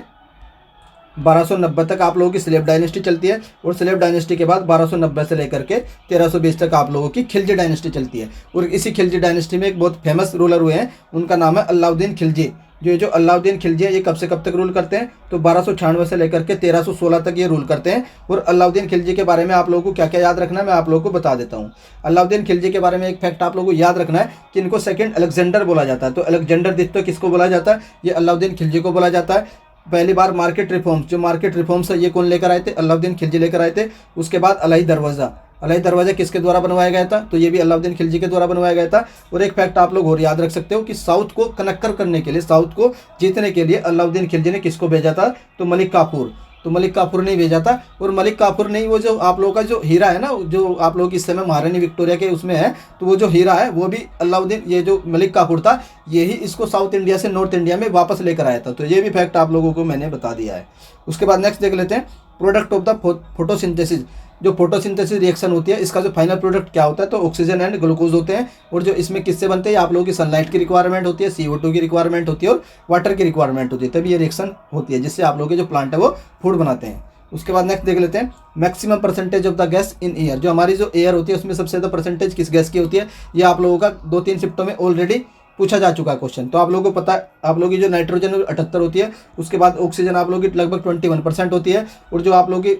1290 तक आप लोगों की स्लेव डायनेस्टी चलती है। और स्लेव डायनेस्टी के बाद 1290 से लेकर के 1320 तक आप लोगों की खिलजी डायनेस्टी चलती है। और इसी खिलजी डायनेस्टी में एक बहुत फेमस रूलर हुए हैं, उनका नाम है अलाउद्दीन खिलजी। जो अलाउद्दीन खिलजी है ये कब से कब तक रूल करते हैं, तो 1296 से लेकर के 1316 तक ये रूल करते हैं। और अलाउद्दीन खिलजी के बारे में आप लोगों को क्या क्या याद रखना है मैं आप लोगों को बता देता हूँ। अलाउद्दीन खिलजी के बारे में एक फैक्ट आप लोगों को याद रखना है कि इनको सेकंड अलेक्जेंडर बोला जाता है। तो अलेक्जेंडर द्वितीय किसको बोला जाता है, ये अलाउद्दीन खिलजी को बोला जाता है। पहली बार मार्केट रिफॉर्म्स, जो मार्केट रिफॉर्म्स है ये कौन लेकर आए थे, अलाउद्दीन खिलजी लेकर आए थे। उसके बाद अलाई दरवाज़ा, अलाई दरवाजा किसके द्वारा बनवाया गया था, तो ये भी अलाउद्दीन खिलजी के द्वारा बनवाया गया था। और एक फैक्ट आप लोग और याद रख सकते हो कि साउथ को कनेक्ट करने के लिए, साउथ को जीतने के लिए अलाउद्दीन खिलजी ने किसको भेजा था, तो मलिक काफूर। तो मलिक काफूर ने भेजा था। और मलिक काफूर नहीं, वो जो आप लोगों का जो हीरा है ना, जो आप लोग इस समय महारानी विक्टोरिया के उसमें है, तो वो जो हीरा है वो भी अलाउद्दीन, ये जो मलिक काफूर था यही इसको साउथ इंडिया से नॉर्थ इंडिया में वापस लेकर आया था। तो ये भी फैक्ट आप लोगों को मैंने बता दिया है। उसके बाद नेक्स्ट देख लेते हैं प्रोडक्ट ऑफ द फोटोसिंथेसिस। जो फोटोसिंथेसिस रिएक्शन होती है इसका जो फाइनल प्रोडक्ट क्या होता है, तो ऑक्सीजन एंड ग्लूकोज होते हैं। और जो इसमें किससे बनते हैं, आप लोगों की सनलाइट की रिक्वायरमेंट होती है, CO2 की रिक्वायरमेंट होती है और वाटर की रिक्वायरमेंट होती है, तभी ये रिएक्शन होती है जिससे आप लोगों के जो प्लांट है वो फूड बनाते हैं। उसके बाद नेक्स्ट देख लेते हैं maximum percentage of the gas in air. जो हमारी जो एयर होती है उसमें सबसे ज़्यादा परसेंटेज किस गैस की होती है, ये आप लोगों का 2-3 शिफ्टों में ऑलरेडी पूछा जा चुका है क्वेश्चन। तो आप लोगों को पता है, आप लोगों की जो नाइट्रोजन 78 होती है, उसके बाद ऑक्सीजन आप लोगों की लगभग 21% होती है। और जो आप लोगों की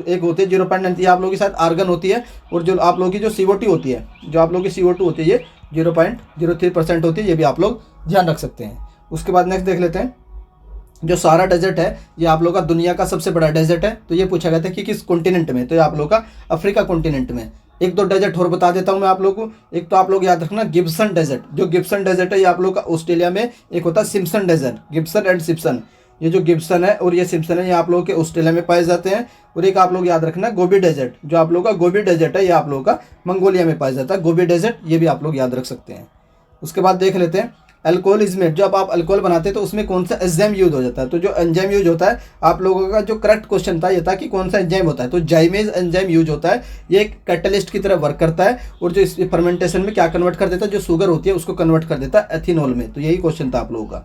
एक होती है 0.9 आप लोगों के साथ आर्गन होती है। और जो आप लोगों की जो CO2 होती है, जो आप लोगों की CO2 होती है ये 0.03% होती है, ये भी आप लोग ध्यान रख सकते हैं। उसके बाद नेक्स्ट देख लेते हैं जो सहारा डेजर्ट है, ये आप लोगों का दुनिया का सबसे बड़ा डेजर्ट है। तो ये पूछा गया था कि किस कॉन्टिनेंट में, तो ये आप लोगों का अफ्रीका कॉन्टिनेंट में। 1-2 डेजर्ट और बता देता हूँ मैं आप लोगों को। एक तो आप लोग याद रखना गिब्सन डेजर्ट। जो गिब्सन डेजर्ट है ये आप लोग का ऑस्ट्रेलिया में, एक होता है Simpson desert, Gibson and Simpson. ये जो गिब्सन है और ये सिम्पसन है ये आप लोगों के ऑस्ट्रेलिया में पाए जाते हैं। और एक आप लोग याद रखना गोबी डेजर्ट, जो आप लोगों का गोबी डेजर्ट है ये आप लोगों का मंगोलिया में पाया जाता है, गोबी डेजर्ट, ये भी आप लोग याद रख सकते हैं। उसके बाद देख लेते हैं अल्कोहल इज मेड। जब आप अल्कोहल बनाते हैं तो उसमें कौन सा एंजाइम यूज हो जाता है, तो जो एंजाइम यूज होता है, आप लोगों का जो करेक्ट क्वेश्चन था ये था कि कौन सा एंजाइम होता है, तो जाइमेज एंजाइम यूज होता है। ये एक कैटलिस्ट की तरह वर्क करता है और जो इस फर्मेंटेशन में क्या कन्वर्ट कर देता है, जो शुगर होती है उसको कन्वर्ट कर देता है एथेनॉल में। तो यही क्वेश्चन था आप लोगों का।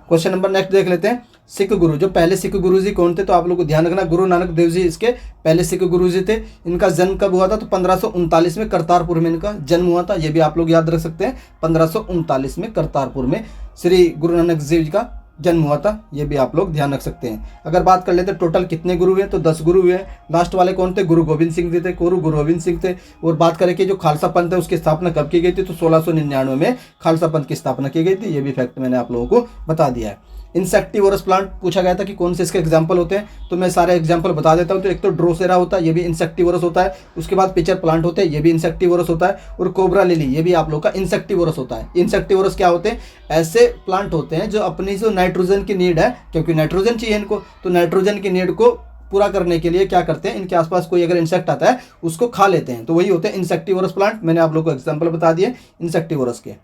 क्वेश्चन नंबर नेक्स्ट देख लेते हैं सिख गुरु, जो पहले सिख गुरु जी कौन थे, तो आप लोग को ध्यान रखना गुरु नानक देव जी इसके पहले सिख गुरु जी थे। इनका जन्म कब हुआ था, तो 1539 में करतारपुर में इनका जन्म हुआ था। ये भी आप लोग याद रख सकते हैं, 1539 में करतारपुर में श्री गुरु नानक देव जी का जन्म हुआ था। ये भी आप लोग ध्यान रख सकते हैं। अगर बात कर लेते हैं टोटल कितने गुरु हुए, तो 10 गुरु हुए। लास्ट वाले कौन थे, गुरु गोविंद सिंह जी थे, गुरु गोविंद सिंह थे। और बात करें कि जो खालसा पंथ है उसकी स्थापना कब की गई थी, तो 1699 में खालसा पंथ की स्थापना की गई थी। ये भी फैक्ट मैंने आप लोगों को बता दिया है। इंसेक्टिवोरस प्लांट पूछा गया था कि कौन से इसके एग्जाम्पल होते हैं, तो मैं सारे एग्जाम्पल बता देता हूँ। तो एक तो ड्रोसेरा होता है, ये भी इंसेक्टिवोरस होता है। उसके बाद पिचर प्लांट होते हैं, ये भी इंसेक्टिवोरस होता है। और कोबरा लिली, ये भी आप लोग का इंसेक्टिवोरस होता है। इंसेक्टिवोरस क्या होते हैं, ऐसे प्लांट होते हैं जो अपनी जो नाइट्रोजन की नीड है, क्योंकि नाइट्रोजन चाहिए इनको, तो नाइट्रोजन की नीड को पूरा करने के लिए क्या करते हैं, इनके आसपास कोई अगर इंसेक्ट आता है उसको खा लेते हैं, तो वही होते हैं इंसेक्टिवोरस प्लांट। मैंने आप लोग को एग्जाम्पल बता दिए इंसेक्टिवोरस के।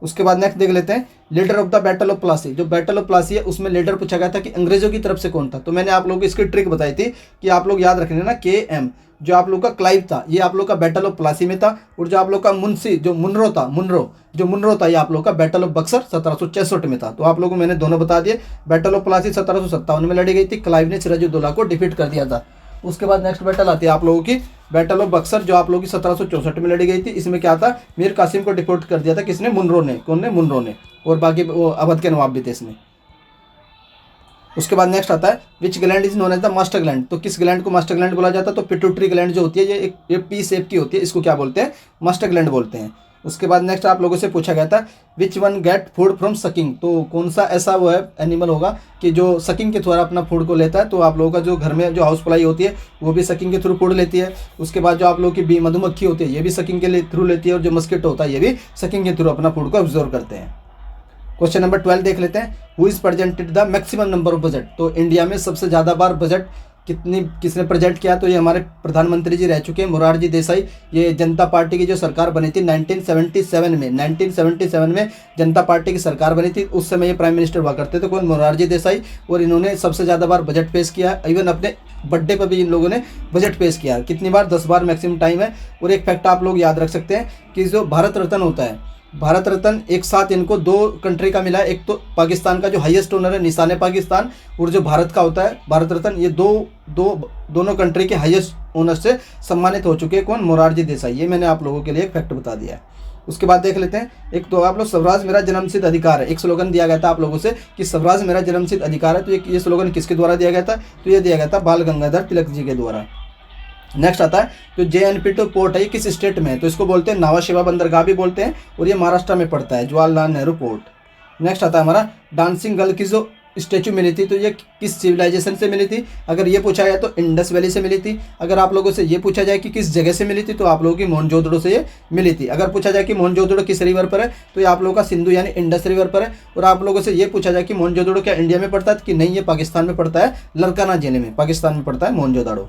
उसके बाद नेक्स्ट देख लेते हैं leader of the battle of Plassey. जो बैटल ऑफ प्लासी है उसमें लीडर पूछा गया था कि अंग्रेजों की तरफ से कौन था, तो मैंने आप लोगों को इसकी ट्रिक बताई थी कि आप लोग याद रखने ना KM, जो आप लोग का क्लाइव था ये आप लोग का बैटल ऑफ प्लासी में था। और जो आप लोग का मुंशी जो मुनरो था, मुनरो था ये आप लोग का बैटल ऑफ बक्सर 1766 में था। तो आप लोगों को मैंने दोनों बता दिए। बैटल ऑफ प्लासी 1757 में लड़ी गई थी, क्लाइव ने सिराजुद्दौला को डिफीट कर दिया था। उसके बाद नेक्स्ट बैटल आती है आप लोगों की बैटल ऑफ बक्सर, जो आप लोगों की 1764 में लड़ी गई थी। इसमें क्या था, मीर कासिम को डिपोर्ट कर दिया था किसने, मुनरो ने। कौन ने, मुनरो ने। और बाकी वो अवध के नवाब भी थे इसमें। उसके बाद नेक्स्ट आता है which gland is known as the master gland. तो किस ग्लैंड को मास्टर ग्लैंड बोला जाता है, तो पिट्यूटरी ग्लैंड जो होती है ये पी शेप की होती है, इसको क्या बोलते हैं, मास्टर ग्लैंड बोलते हैं। उसके बाद नेक्स्ट आप लोगों से पूछा गया था which one get food from sucking. तो कौन सा ऐसा वो है एनिमल होगा कि जो सकिंग के द्वारा अपना फूड को लेता है। तो आप लोगों का जो घर में जो हाउस फ्लाई होती है वो भी सकिंग के थ्रू फूड लेती है। उसके बाद जो आप लोगों की बी मधुमक्खी होती है ये भी सकिंग के थ्रू लेती है। और जो मस्किटो होता है ये भी सकिंग के थ्रू अपना फूड को ऑब्जर्व करते हैं। क्वेश्चन नंबर 12 देख लेते हैं, who is presented the maximum number of budget. तो इंडिया में सबसे ज़्यादा बार बजट किसने प्रेजेंट किया, तो ये हमारे प्रधानमंत्री जी रह चुके हैं, मोरारजी देसाई। ये जनता पार्टी की जो सरकार बनी थी 1977 में जनता पार्टी की सरकार बनी थी। उस समय ये प्राइम मिनिस्टर हुआ करते थे, कौन, मोरारजी देसाई। और इन्होंने सबसे ज़्यादा बार बजट पेश किया। इवन अपने बर्थडे पर भी इन लोगों ने बजट पेश किया। कितनी बार, 10 बार मैक्सिमम टाइम है। और एक फैक्ट आप लोग याद रख सकते हैं कि जो भारत रत्न होता है, भारत रत्न एक साथ इनको 2 कंट्री का मिला है। एक तो पाकिस्तान का जो हाईएस्ट ओनर है निशान पाकिस्तान, और जो भारत का होता है भारत रत्न, ये दोनों कंट्री के हाईएस्ट ओनर से सम्मानित हो चुके हैं। कौन, मोरारजी देसाई। ये मैंने आप लोगों के लिए एक फैक्ट बता दिया है। उसके बाद देख लेते हैं, एक तो आप लोग स्वराज मेरा जन्मसिद्ध अधिकार है। एक स्लोगन दिया गया था आप लोगों से कि स्वराज मेरा जन्मसिद्ध अधिकार है। तो ये स्लोगन किसके द्वारा दिया गया था, तो ये दिया गया था बाल गंगाधर तिलक जी के द्वारा। नेक्स्ट आता है जो JNPT पोर्ट है ये किस स्टेट में है, तो इसको बोलते हैं नावा शेवा बंदरगाह भी बोलते हैं। और ये महाराष्ट्र में पड़ता है, जवाहरलाल नेहरू पोर्ट। नेक्स्ट आता है हमारा डांसिंग गर्ल की जो स्टैचू मिली थी, तो ये किस सिविलाइजेशन से मिली थी। अगर ये पूछा जाए तो इंडस वैली से मिली थी। अगर आप लोगों से ये पूछा जाए कि किस जगह से मिली थी, तो आप लोगों की मोहनजोदड़ो से ये मिली थी। अगर पूछा जाए कि मोहनजोदड़ो किस रिवर पर है, तो ये आप लोगों का सिंधु यानी इंडस रिवर पर है। और आप लोगों से ये पूछा जाए कि मोहनजोदड़ो क्या इंडिया में पड़ता है, कि नहीं, ये पाकिस्तान में पड़ता है, लरकाना जिले में पाकिस्तान में पड़ता है मोहनजोदड़ो।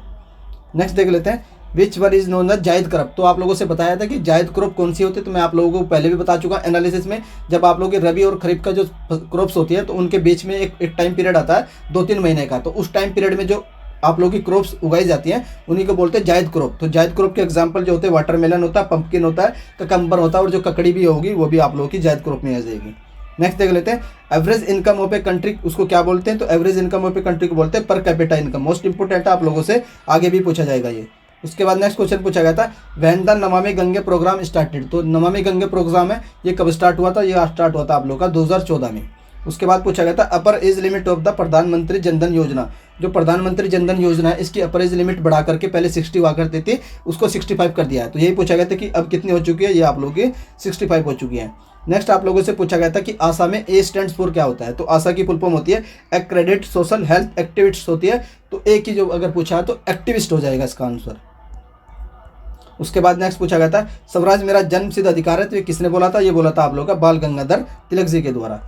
नेक्स्ट देख लेते हैं which one is known the जायद क्रॉप। तो आप लोगों से बताया था कि जायद क्रॉप कौन सी होती है, तो मैं आप लोगों को पहले भी बता चुका एनालिसिस में। जब आप लोगों के रबी और खरीफ का जो क्रॉप्स होती है, तो उनके बीच में एक टाइम पीरियड आता है 2-3 महीने का। तो उस टाइम पीरियड में जो आप लोगों की क्रॉप्स उगाई जाती हैं उन्हीं को बोलते हैं जायद क्रॉप। तो जायद क्रॉप के एग्जाम्पल जो होते हैं वाटरमेलन होता है, पंपकिन होता है, ककम्बर होता है, और जो ककड़ी भी होगी वो भी आप लोगों की जायद क्रॉप में आ जाएगी। नेक्स्ट देख लेते हैं average income of a country, उसको क्या बोलते हैं, तो average income of a country को बोलते हैं per capita income. Most important है, आप लोगों से आगे भी पूछा जाएगा ये। उसके बाद नेक्स्ट क्वेश्चन पूछा गया था when the Namami Gange programme started. तो नमामि गंगे प्रोग्राम है ये कब स्टार्ट हुआ था, ये स्टार्ट हुआ था आप लोग का 2014 में। उसके बाद पूछा गया था अपर एज लिमिट ऑफ द प्रधानमंत्री जनधन योजना। जो प्रधानमंत्री जनधन योजना है इसकी अपर एज लिमिट बढ़ा करके पहले 60 हुआ करती थी, उसको 65 कर दिया है। तो यही पूछा गया था कि अब कितनी हो चुकी है, ये आप लोगों की 65 हो चुकी है। नेक्स्ट आप लोगों से पूछा गया था कि आशा में ए स्टैंड्स फॉर क्या होता है। तो आशा की फुल फॉर्म होती है एक्रेडिट सोशल हेल्थ एक्टिविस्ट होती है। तो ए की जो अगर पूछा है तो एक्टिविस्ट हो जाएगा इसका आंसर। उसके बाद नेक्स्ट पूछा गया था स्वराज मेरा जन्म सिद्ध अधिकार है। तो ये किसने बोला था, ये बोला था आप लोगों का बाल गंगाधर तिलक जी के द्वारा।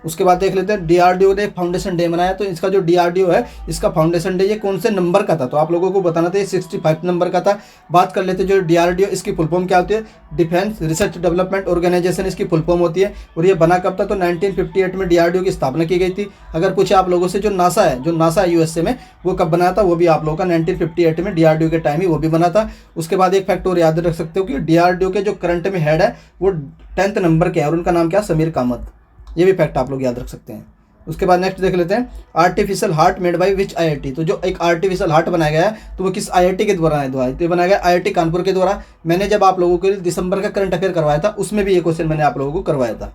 उसके बाद देख लेते हैं DRDO ने फाउंडेशन डे मनाया। तो इसका जो DRDO है इसका फाउंडेशन डे ये कौन से नंबर का था, तो आप लोगों को बताना था, ये 65 नंबर का था। बात कर लेते हैं जो DRDO इसकी फुल फॉर्म क्या होती है, डिफेंस रिसर्च डेवलपमेंट ऑर्गेनाइजेशन इसकी फुल फॉर्म होती है। और ये बना कब था, तो 1958 में DRDO की स्थापना की गई थी। अगर पूछे आप लोगों से जो नासा है USA में, वो कब बना था, वो भी आप लोगों का 1958 में DRDO के टाइम ही वो भी बना था। उसके बाद एक फैक्ट और याद रख सकते हो कि DRDO के जो करंट में हेड है वो 10th नंबर के है और उनका नाम क्या है, समीर कामत। ये भी फैक्ट आप लोग याद रख सकते हैं। उसके बाद नेक्स्ट देख लेते हैं, artificial heart made by which IIT. तो जो एक आर्टिफिशियल हार्ट बनाया गया है तो वो किस आईआईटी के द्वारा है? तो ये बनाया गया आईआईटी कानपुर के द्वारा। मैंने जब आप लोगों के लिए दिसंबर का करंट अफेयर करवाया था उसमें भी ये क्वेश्चन मैंने आप लोगों को करवाया था।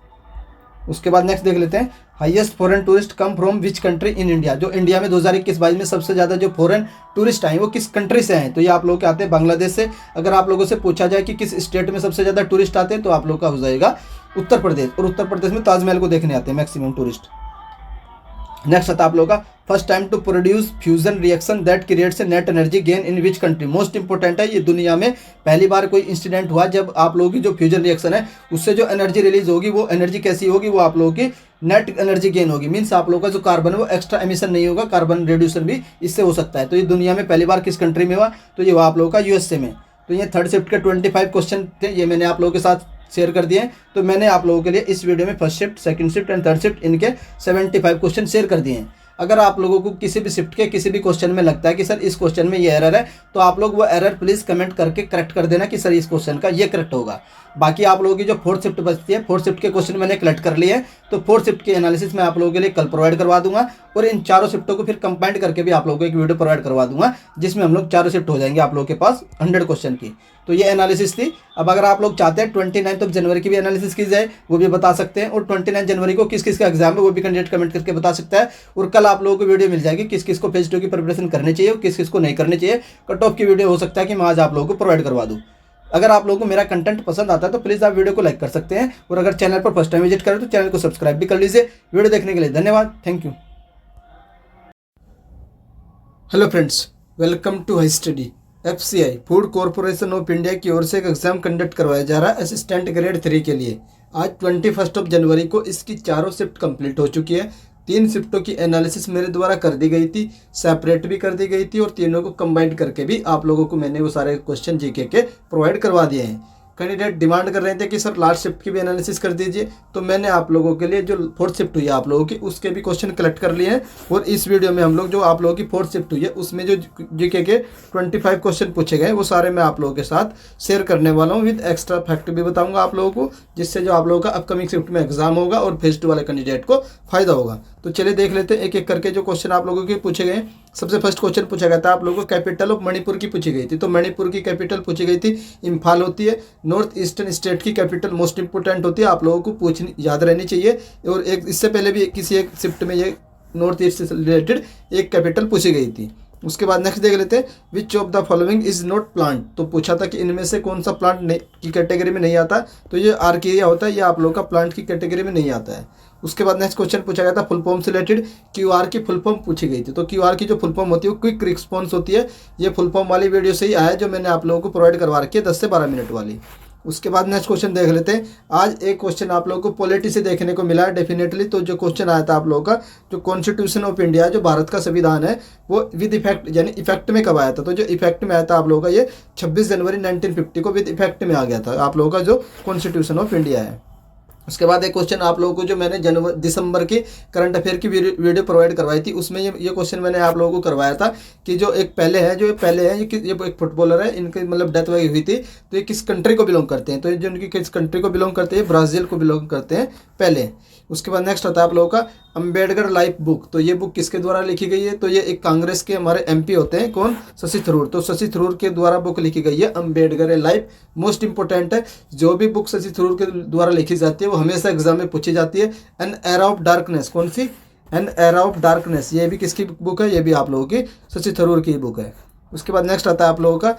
उसके बाद नेक्स्ट देख लेते हैं, highest foreign tourist come from which country in India. जो इंडिया में 2021-22 में सबसे ज़्यादा जो फॉरेन टूरिस्ट आए वो किस कंट्री से हैं? तो ये आप लोग के आते हैं बांग्लादेश से। अगर आप लोगों से पूछा जाए कि किस स्टेट में सबसे ज़्यादा टूरिस्ट आते हैं तो आप लोग का हो जाएगा उत्तर प्रदेश, और उत्तर प्रदेश में ताजमहल को देखने आते हैं मैक्सिमम टूरिस्ट। नेक्स्ट आता है आप लोगों का, first time to produce fusion reaction that creates a net energy gain in which country. Most important है, ये दुनिया में पहली बार कोई इंसिडेंट हुआ जब आप लोगों की जो फ्यूजन रिएक्शन है उससे जो एनर्जी रिलीज होगी वो एनर्जी कैसी होगी? वो आप लोगों की नेट एनर्जी गेन होगी। मीन्स आप लोगों का जो कार्बन है वो एक्स्ट्रा एमिशन नहीं होगा, कार्बन रिड्यूसन भी इससे हो सकता है। तो ये दुनिया में पहली बार किस कंट्री में हुआ? तो ये हुआ आप लोगों का यूएसए में। तो ये थर्ड शिफ्ट के 25 क्वेश्चन थे, ये मैंने आप लोगों के साथ शेयर कर दिए। तो मैंने आप लोगों के लिए इस वीडियो में first shift, second shift and third shift इनके 75 क्वेश्चन शेयर कर दिए हैं। अगर आप लोगों को किसी भी शिफ्ट के किसी भी क्वेश्चन में लगता है कि सर इस क्वेश्चन में ये एरर है, तो आप लोग वो एरर प्लीज़ कमेंट करके करेक्ट कर देना कि सर इस क्वेश्चन का ये करेक्ट होगा। बाकी आप लोगों की जो फोर्थ शिफ्ट बचती है, फोर्थ शिफ्ट के क्वेश्चन मैंने कलेक्ट कर लिए हैं, तो फोर्थ शिफ्ट के एनालिसिस मैं आप लोगों के लिए कल प्रोवाइड करवा दूंगा, और इन चारों शिफ्टों को फिर कंबाइंड करके भी आप लोगों को एक वीडियो प्रोवाइड करवा दूंगा जिसमें हम लोग चारों शिफ्ट हो जाएंगे आप लोगों के पास 100 क्वेश्चन की। तो ये एनालिसिस थी। अब अगर आप लोग चाहते हैं 29 जनवरी की भी एनालिसिस की जाए वो भी बता सकते हैं, और 29 जनवरी को किस किस का एग्जाम है वो भी कैंडिडेट कमेंट करके बता सकता है। और कल आप लोगों को वीडियो मिल जाएगी किस किस को फेज 2 की प्रिपरेशन करनी चाहिए और किस किस को नहीं करनी चाहिए। कट ऑफ की वीडियो हो सकता है कि मैं आज आप लोगों को प्रोवाइड करवा दूँ। अगर आप लोगों को मेरा कंटेंट पसंद आता है तो प्लीज़ आप वीडियो को लाइक कर सकते हैं, और अगर चैनल पर फर्स्ट टाइम विजिट करें तो चैनल को सब्सक्राइब भी कर लीजिए। वीडियो देखने के लिए धन्यवाद, thank you. Hello friends, welcome to hi study. FCI food corporation of India की ओर से एक एग्जाम कंडक्ट करवाया जा रहा है असिस्टेंट ग्रेड 3 के लिए। आज 21 जनवरी को इसकी चारों शिफ्ट कंप्लीट हो चुकी है। 3 शिफ्टों की एनालिसिस मेरे द्वारा कर दी गई थी, सेपरेट भी कर दी गई थी, और तीनों को कंबाइंड करके भी आप लोगों को मैंने वो सारे क्वेश्चन जीके के प्रोवाइड करवा दिए हैं। कैंडिडेट डिमांड कर रहे थे कि सर लास्ट शिफ्ट की भी एनालिसिस कर दीजिए, तो मैंने आप लोगों के लिए जो फोर्थ शिफ्ट हुई है आप लोगों की उसके भी क्वेश्चन कलेक्ट कर लिए हैं, और इस वीडियो में हम लोग जो आप लोगों की फोर्थ शिफ्ट हुई है उसमें जो जीके के 25 क्वेश्चन पूछे गए वो सारे मैं आप लोगों के साथ शेयर करने वाला हूँ, विद एक्स्ट्रा फैक्ट भी बताऊंगा आप लोगों को, जिससे जो आप लोगों का अपकमिंग शिफ्ट में एग्जाम होगा और फेज 2 वाले कैंडिडेट को फायदा होगा। तो चलिए देख लेते हैं एक एक करके जो क्वेश्चन आप लोगों के पूछे गए। सबसे फर्स्ट क्वेश्चन पूछा गया था आप लोगों को कैपिटल ऑफ मणिपुर की पूछी गई थी। तो मणिपुर की कैपिटल पूछी गई थी इम्फाल होती है। नॉर्थ ईस्टर्न स्टेट की कैपिटल मोस्ट इंपोर्टेंट होती है, आप लोगों को पूछनी याद रहनी चाहिए। और एक इससे पहले भी किसी एक शिफ्ट में ये नॉर्थ ईस्ट से रिलेटेड एक कैपिटल पूछी गई थी। उसके बाद नेक्स्ट देख लेते हैं, which of the following is not plant. तो पूछा था कि इनमें से कौन सा प्लांट की कैटेगरी में नहीं आता। तो ये आर्किया होता है, ये आप लोगों का प्लांट की कैटेगरी में नहीं आता है। उसके बाद नेक्स्ट क्वेश्चन पूछा गया था फुल फॉर्म से रिलेटेड, क्यूआर की फुल फॉर्म पूछी गई थी। तो क्यूआर की जो फुल फॉर्म होती है वो क्विक रिस्पॉन्स होती है। ये फुल फॉर्म वाली वीडियो से ही आया है जो मैंने आप लोगों को प्रोवाइड करवा रखी है 10 से 12 मिनट वाली। उसके बाद नेक्स्ट क्वेश्चन देख लेते हैं। आज एक क्वेश्चन आप लोगों को पॉलिटी से देखने को मिला है डेफिनेटली। तो जो क्वेश्चन आया था आप लोगों का, जो कॉन्स्टिट्यूशन ऑफ इंडिया जो भारत का संविधान है वो विद इफेक्ट यानी इफेक्ट में कब आया था। तो जो इफेक्ट में आया था आप लोगों का ये 26 जनवरी 1950 को विद इफेक्ट में आ गया था आप लोगों का जो कॉन्स्टिट्यूशन ऑफ इंडिया है। उसके बाद एक क्वेश्चन आप लोगों को जो मैंने दिसंबर की करंट अफेयर की वीडियो प्रोवाइड करवाई थी उसमें ये क्वेश्चन मैंने आप लोगों को करवाया था कि जो एक पहले हैं ये एक फुटबॉलर है, इनकी मतलब डेथ हुई थी, तो ये किस कंट्री को बिलोंग करते हैं। तो ये जो इनकी किस कंट्री को बिलोंग करते हैं, ब्राज़ील को बिलोंग करते हैं पहले। उसके बाद नेक्स्ट आता है आप लोगों का अंबेडकर लाइफ बुक। तो ये बुक किसके द्वारा लिखी गई है। तो ये एक कांग्रेस के हमारे एमपी होते हैं, कौन, शशि थरूर। तो शशि थरूर के द्वारा बुक लिखी गई है अंबेडकर लाइफ। मोस्ट इंपोर्टेंट है, जो भी बुक शशि थरूर के द्वारा लिखी जाती है वो हमेशा एग्जाम में पूछी जाती है। एन एरा ऑफ डार्कनेस, कौन सी, एन एरा ऑफ डार्कनेस, ये भी किसकी बुक है, ये भी आप लोगों की शशि थरूर की बुक है। उसके बाद नेक्स्ट आता है आप लोगों का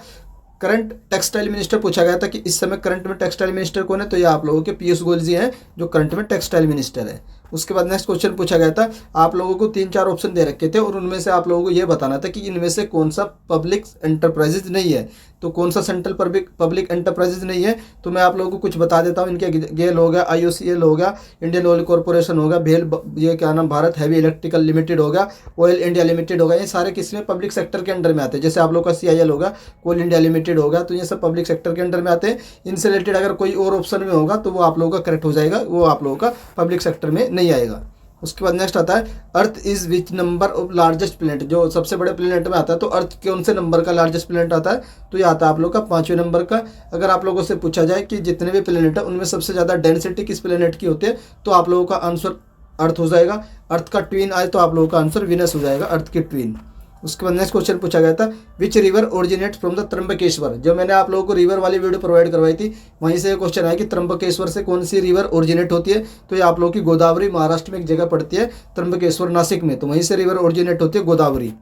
करंट टेक्सटाइल मिनिस्टर पूछा गया था कि इस समय करंट में टेक्सटाइल मिनिस्टर कौन है। तो ये आप लोगों के पीयूष गोयल जी हैं जो करंट में टेक्सटाइल मिनिस्टर है। उसके बाद नेक्स्ट क्वेश्चन पूछा गया था, आप लोगों को 3-4 ऑप्शन दे रखे थे और उनमें से आप लोगों को ये बताना था कि इनमें से कौन सा पब्लिक एंटरप्राइजेज नहीं है। तो कौन सा सेंट्रल पब्लिक एंटरप्राइजेज नहीं है, तो मैं आप लोगों को कुछ बता देता हूँ। इनके गेल हो गया, IOCL हो गया, इंडियन ऑयल कॉर्पोरेशन होगा, भेल ये क्या नाम भारत हैवी इलेक्ट्रिकल लिमिटेड होगा, ऑयल इंडिया लिमिटेड होगा। ये सारे किसमें पब्लिक सेक्टर के अंडर में आते हैं। जैसे आप लोग का CIL होगा, कोल इंडिया लिमिटेड होगा, तो ये सब पब्लिक सेक्टर के अंडर में आते हैं। इनसे रिलेटेड अगर कोई और ऑप्शन में होगा तो वो आप लोगों का करेक्ट हो जाएगा, वो आप लोगों का पब्लिक सेक्टर में नहीं आएगा। उसके बाद नेक्स्ट आता है earth is which number of largest planet. जो सबसे बड़े प्लेनेट में आता है तो अर्थ कौन से नंबर का लार्जेस्ट प्लेनेट आता है। तो ये आता है आप लोग का 5वें नंबर का। अगर आप लोगों से पूछा जाए कि जितने भी प्लेनेट है उनमें सबसे ज़्यादा डेंसिटी किस प्लेनेट की होती है, तो आप लोगों का आंसर अर्थ हो जाएगा, अर्थ का ट्विन आए तो आप लोगों का आंसर विनस हो जाएगा, अर्थ की ट्विन। उसके बाद नेक्स्ट क्वेश्चन पूछा गया था, which river originate from the Trimbakeshwar. जो मैंने आप लोगों को रिवर वाली वीडियो प्रोवाइड करवाई थी, वहीं से क्वेश्चन आया कि त्र्यंबकेश्वर से कौन सी रिवर ओरिजिनेट होती है। तो ये आप लोगों की गोदावरी, महाराष्ट्र में एक जगह पड़ती है त्र्यंबकेश्वर नासिक में, तो वहीं से रिवर ओरिजिनेट होती है गोदावरी।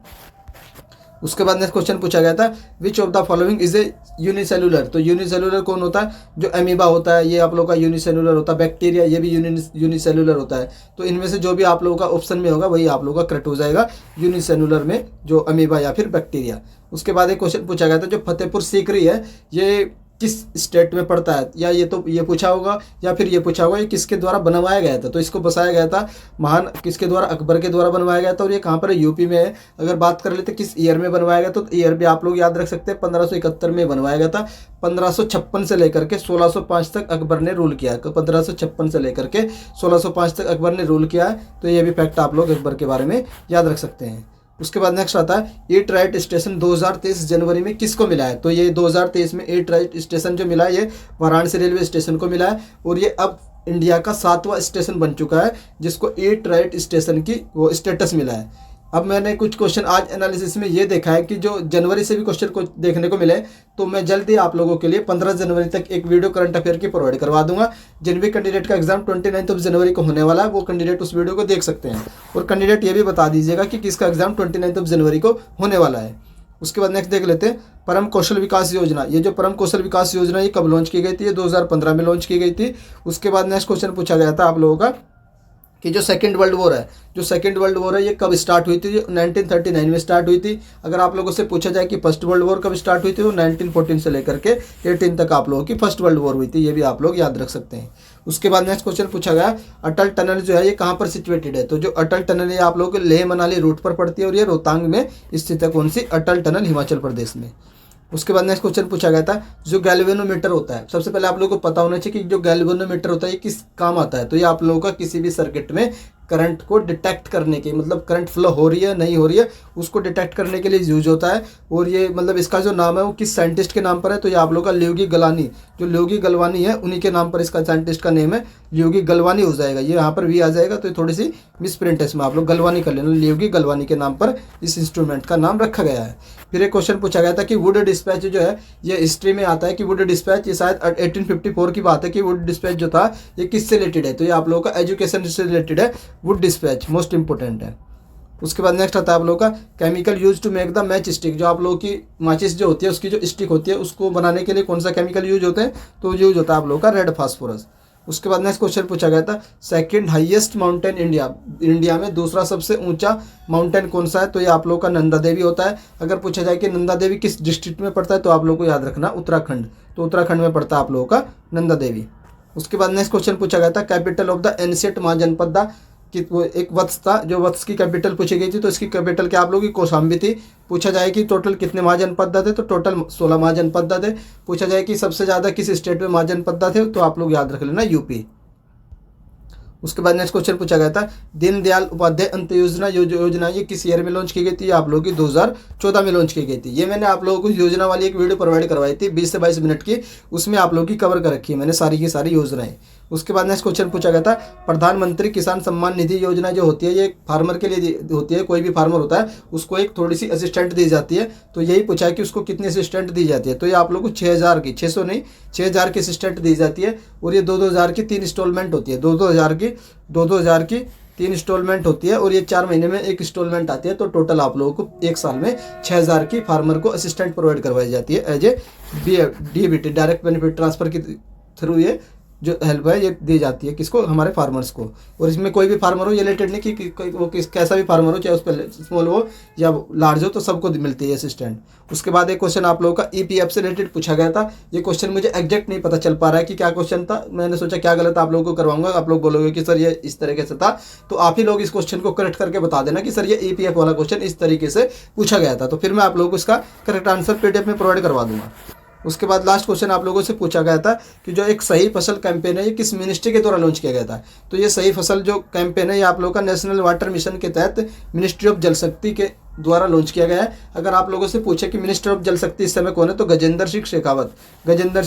उसके बाद नेक्स्ट क्वेश्चन पूछा गया था, which of the following is a unicellular. तो यूनिसेलुलर कौन होता है, जो अमीबा होता है ये आप लोगों का यूनिसेलुलर होता है, बैक्टीरिया ये भी यूनिसेलुलर होता है। तो इनमें से जो भी आप लोगों का ऑप्शन में होगा वही आप लोगों का करेक्ट हो जाएगा, यूनिसेलुलर में जो अमीबा या फिर बैक्टीरिया। उसके बाद एक क्वेश्चन पूछा गया था, जो फतेहपुर सीकरी है ये किस स्टेट में पड़ता है, या ये पूछा होगा या फिर ये पूछा होगा ये किसके द्वारा बनवाया गया था। तो इसको बसाया गया था महान किसके द्वारा, अकबर के द्वारा बनवाया गया था, और ये कहाँ पर है, यूपी में है। अगर बात कर लेते किस ईयर में बनवाया गया तो ईयर भी आप लोग याद रख सकते हैं, 1571 में बनवाया गया था। 1556 से लेकर के 1605 तक अकबर ने रूल किया है। 1556 से लेकर के 1605 तक अकबर ने रूल किया है, तो ये भी फैक्ट आप लोग अकबर के बारे में याद रख सकते हैं। उसके बाद नेक्स्ट आता है, ईट राइट स्टेशन 2023 जनवरी में किसको मिला है। तो ये 2023 में ईट राइट स्टेशन जो मिला है ये वाराणसी रेलवे स्टेशन को मिला है, और ये अब इंडिया का 7वां स्टेशन बन चुका है जिसको ईट राइट स्टेशन की वो स्टेटस मिला है। अब मैंने कुछ क्वेश्चन आज एनालिसिस में ये देखा है कि जो जनवरी से भी क्वेश्चन को देखने को मिले, तो मैं जल्दी आप लोगों के लिए 15 जनवरी तक एक वीडियो करंट अफेयर की प्रोवाइड करवा दूंगा। जिन भी कैंडिडेट का एग्जाम 29 जनवरी को होने वाला है वो कैंडिडेट उस वीडियो को देख सकते हैं, और कैंडिडेट ये भी बता दीजिएगा कि किसका एग्जाम 29 जनवरी को होने वाला है। उसके बाद नेक्स्ट देख लेते हैं, परम कौशल विकास योजना। ये जो परम कौशल विकास योजना ये कब लॉन्च की गई थी, ये 2015 में लॉन्च की गई थी। उसके बाद नेक्स्ट क्वेश्चन पूछा गया था आप लोगों का कि जो सेकेंड वर्ल्ड वॉर है, ये कब स्टार्ट हुई थी। ये 1939 में स्टार्ट हुई थी। अगर आप लोगों से पूछा जाए कि फर्स्ट वर्ल्ड वॉर कब स्टार्ट हुई थी, तो 1914 से लेकर के 18 तक आप लोगों की फर्स्ट वर्ल्ड वॉर हुई थी। ये भी आप लोग याद रख सकते हैं। उसके बाद नेक्स्ट क्वेश्चन पूछा गया, अटल टनल जो है ये कहाँ पर सिचुएटेड है। तो जो अटल टनल है आप लोगों के लेह मनाली रूट पर पड़ती है, और ये रोहतांग में स्थित है। कौन सी, अटल टनल, हिमाचल प्रदेश में। उसके बाद नेक्स्ट क्वेश्चन पूछा गया था, जो गैल्वेनोमीटर होता है, सबसे पहले आप लोगों को पता होना चाहिए कि जो गैल्वेनोमीटर होता है ये किस काम आता है। तो ये आप लोगों का किसी भी सर्किट में करंट को डिटेक्ट करने के, मतलब करंट फ्लो हो रही है नहीं हो रही है उसको डिटेक्ट करने के लिए यूज होता है। और ये मतलब इसका जो नाम है वो किस साइंटिस्ट के नाम पर है, तो ये आप लोग का ल्यूगी गलानी, जो ल्यूगी गलवानी है उन्हीं के नाम पर इसका साइंटिस्ट का नेम है, ल्यूगी गलवानी हो जाएगा। ये यहाँ पर वी आ जाएगा तो थोड़ी सी मिसप्रिंट है, इसमें आप लोग गलवानी कर लेना, ल्यूगी गलवानी के नाम पर इस इंस्ट्रूमेंट का नाम रखा गया है। फिर एक क्वेश्चन पूछा गया था कि वुड डिस्पैच जो है ये हिस्ट्री में आता है कि वुड डिस्पैच, ये शायद 1854 की बात है कि वुड डिस्पैच जो था ये किससे रिलेटेड है। तो ये आप लोगों का एजुकेशन से रिलेटेड है, वुड डिस्पैच मोस्ट इंपोर्टेंट है। उसके बाद नेक्स्ट आता है आप लोगों का chemical use to make the match stick. जो आप लोगों की माचिस जो होती है उसकी जो स्टिक होती है उसको बनाने के लिए कौन सा केमिकल यूज होता है, तो यूज होता है आप लोगों का रेड फास्फोरस। उसके बाद नेक्स्ट क्वेश्चन पूछा गया था, सेकंड हाईएस्ट माउंटेन इंडिया में दूसरा सबसे ऊंचा माउंटेन कौन सा है। तो ये आप लोगों का नंदा देवी होता है। अगर पूछा जाए कि नंदा देवी किस डिस्ट्रिक्ट में पड़ता है, तो आप लोगों को याद रखना उत्तराखंड, तो उत्तराखंड में पड़ता है आप लोगों का नंदा देवी। उसके बाद नेक्स्ट क्वेश्चन पूछा गया था, कैपिटल ऑफ द एंशिएंट महाजनपद कि वो एक वत्स था, जो वत्स की कैपिटल पूछी गई थी, तो इसकी कैपिटल क्या आप लोगों की कौशाम्बी थी। पूछा जाए कि टोटल कितने महाजनपद थे, तो टोटल 16 महाजनपद थे। पूछा जाए कि सबसे ज़्यादा किस स्टेट में महाजनपद थे, तो आप लोग याद रख लेना यूपी। उसके बाद नेक्स्ट क्वेश्चन पूछा गया था, दीनदयाल उपाध्याय अंत्योदय योजना ये किस ईयर में लॉन्च की गई थी। आप लोगों की 2014 में लॉन्च की गई थी। ये मैंने आप लोगों को योजना वाली एक वीडियो प्रोवाइड करवाई थी 20 से 22 मिनट की, उसमें आप लोगों की कवर कर रखी है मैंने सारी की सारी योजनाएं। उसके बाद नेक्स्ट क्वेश्चन पूछा गया था, प्रधानमंत्री किसान सम्मान निधि योजना जो होती है ये फार्मर के लिए होती है। कोई भी फार्मर होता है उसको एक थोड़ी सी असिस्टेंट दी जाती है, तो यही पूछा है कि उसको कितनी असिस्टेंट दी जाती है। तो ये आप लोगों को 6000 की, 600 नहीं 6000 की असिस्टेंट दी जाती है, और ये 2-2 हज़ार की 3 इंस्टॉलमेंट होती है। 2-2 हज़ार की 3 इंस्टॉलमेंट होती है, और ये 4 महीने में एक इंस्टॉलमेंट आती है। तो टोटल आप लोगों को एक साल में 6000 की फार्मर को असिस्टेंट प्रोवाइड करवाई जाती है as a DBT, direct benefit transfer के थ्रू ये जो हेल्प है ये दी जाती है किसको, हमारे फार्मर्स को। और इसमें कोई भी फार्मर हो ये रिलेटेड नहीं कि वो कैसा भी फार्मर हो, चाहे उस पर स्मॉल हो या लार्ज हो, तो सबको मिलती है असिस्टेंट। उसके बाद एक क्वेश्चन आप लोगों का EPF से रिलेटेड पूछा गया था। ये क्वेश्चन मुझे एग्जैक्ट नहीं पता चल पा रहा है कि क्या क्वेश्चन था, मैंने सोचा क्या गलत आप लोगों को करवाऊंगा, आप लोग बोलोगे कि सर ये इस तरीके से था, तो आप ही लोग इस क्वेश्चन को करेक्ट करके बता देना कि सर ये EPF वाला क्वेश्चन इस तरीके से पूछा गया था, तो फिर मैं आप लोगों को इसका करेक्ट आंसर PDF में प्रोवाइड करवा दूंगा। उसके बाद लास्ट क्वेश्चन आप लोगों से पूछा गया था कि जो एक सही फसल कैंपेन है ये किस मिनिस्ट्री के द्वारा लॉन्च किया गया था। तो ये सही फसल जो कैंपेन है ये आप लोगों का नेशनल वाटर मिशन के तहत मिनिस्ट्री ऑफ जल शक्ति के द्वारा लॉन्च किया गया है। अगर आप लोगों से पूछे कि मिनिस्टर ऑफ जल शक्ति इस समय कौन है, तो गजेंद्र सिंह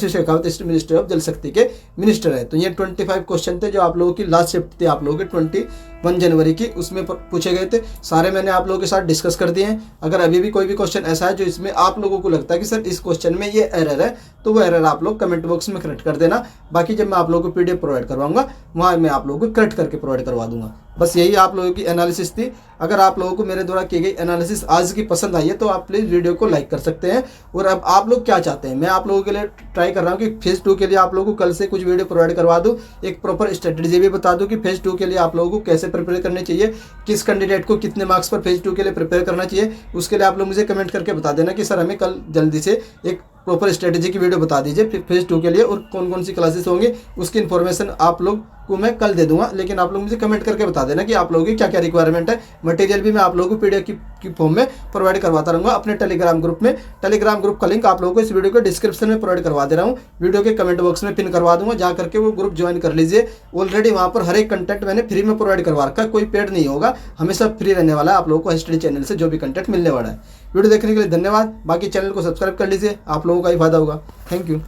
शेखावत इस मिनिस्टर ऑफ जल शक्ति के मिनिस्टर है। तो ये 25 क्वेश्चन थे जो आप लोगों की लास्ट शिफ्ट थी आप लोगों की 21 जनवरी की, उसमें पूछे गए थे। सारे मैंने आप लोगों के साथ डिस्कस कर दिए हैं। अगर अभी भी कोई भी क्वेश्चन ऐसा है जो इसमें आप लोगों को लगता है कि सर इस क्वेश्चन में ये एरर है, तो वो एरर आप लोग कमेंट बॉक्स में करेक्ट कर देना। बाकी जब मैं आप लोगों को पीडीएफ प्रोवाइड करवाऊंगा वहाँ मैं आप लोगों को करेक्ट करके प्रोवाइड करवा दूंगा। बस यही आप लोगों की एनालिसिस थी। अगर आप लोगों को मेरे द्वारा की गई एनालिसिस आज की पसंद आई है तो आप प्लीज़ वीडियो को लाइक कर सकते हैं। और अब आप लोग क्या चाहते हैं, मैं आप लोगों के लिए ट्राई कर रहा हूँ कि फेज़ 2 के लिए आप लोगों को कल से कुछ वीडियो प्रोवाइड करवा दूँ, एक प्रॉपर स्ट्रेटजी भी बता दूँ कि फेज़ 2 के लिए आप लोगों को कैसे प्रिपेयर करनी चाहिए, किस कैंडिडेट को कितने मार्क्स पर फेज़ 2 के लिए प्रिपेयर करना चाहिए। उसके लिए आप लोग मुझे कमेंट करके बता देना कि सर हमें कल जल्दी से एक प्रॉपर स्ट्रेटजी की वीडियो बता दीजिए फेज़ 2 के लिए, और कौन कौन सी क्लासेस होंगी उसकी इन्फॉर्मेशन आप लोग को मैं कल दे दूंगा। लेकिन आप लोग मुझे कमेंट करके बता देना कि आप लोगों की क्या क्या रिक्वायरमेंट है। मटेरियल भी मैं आप लोगों को पीडीएफ की फॉर्म में प्रोवाइड करवाता रहूँगा अपने टेलीग्राम ग्रुप में। टेलीग्राम ग्रुप का लिंक आप लोगों को इस वीडियो के डिस्क्रिप्शन में प्रोवाइड करवा दे रहा हूँ, वीडियो के कमेंट बॉक्स में पिन करवा दूंगा, जा करके वो ग्रुप ज्वाइन कर लीजिए। ऑलरेडी वहाँ पर हर एक कंटेंट मैंने फ्री में प्रोवाइड करवा रखा है, कोई पेड नहीं होगा, हमेशा फ्री रहने वाला है आप लोगों को हिस्ट्री चैनल से जो भी कंटेंट मिलने वाला है। वीडियो देखने के लिए धन्यवाद। बाकी चैनल को सब्सक्राइब कर लीजिए, आप लोगों का ही फायदा होगा। Thank you.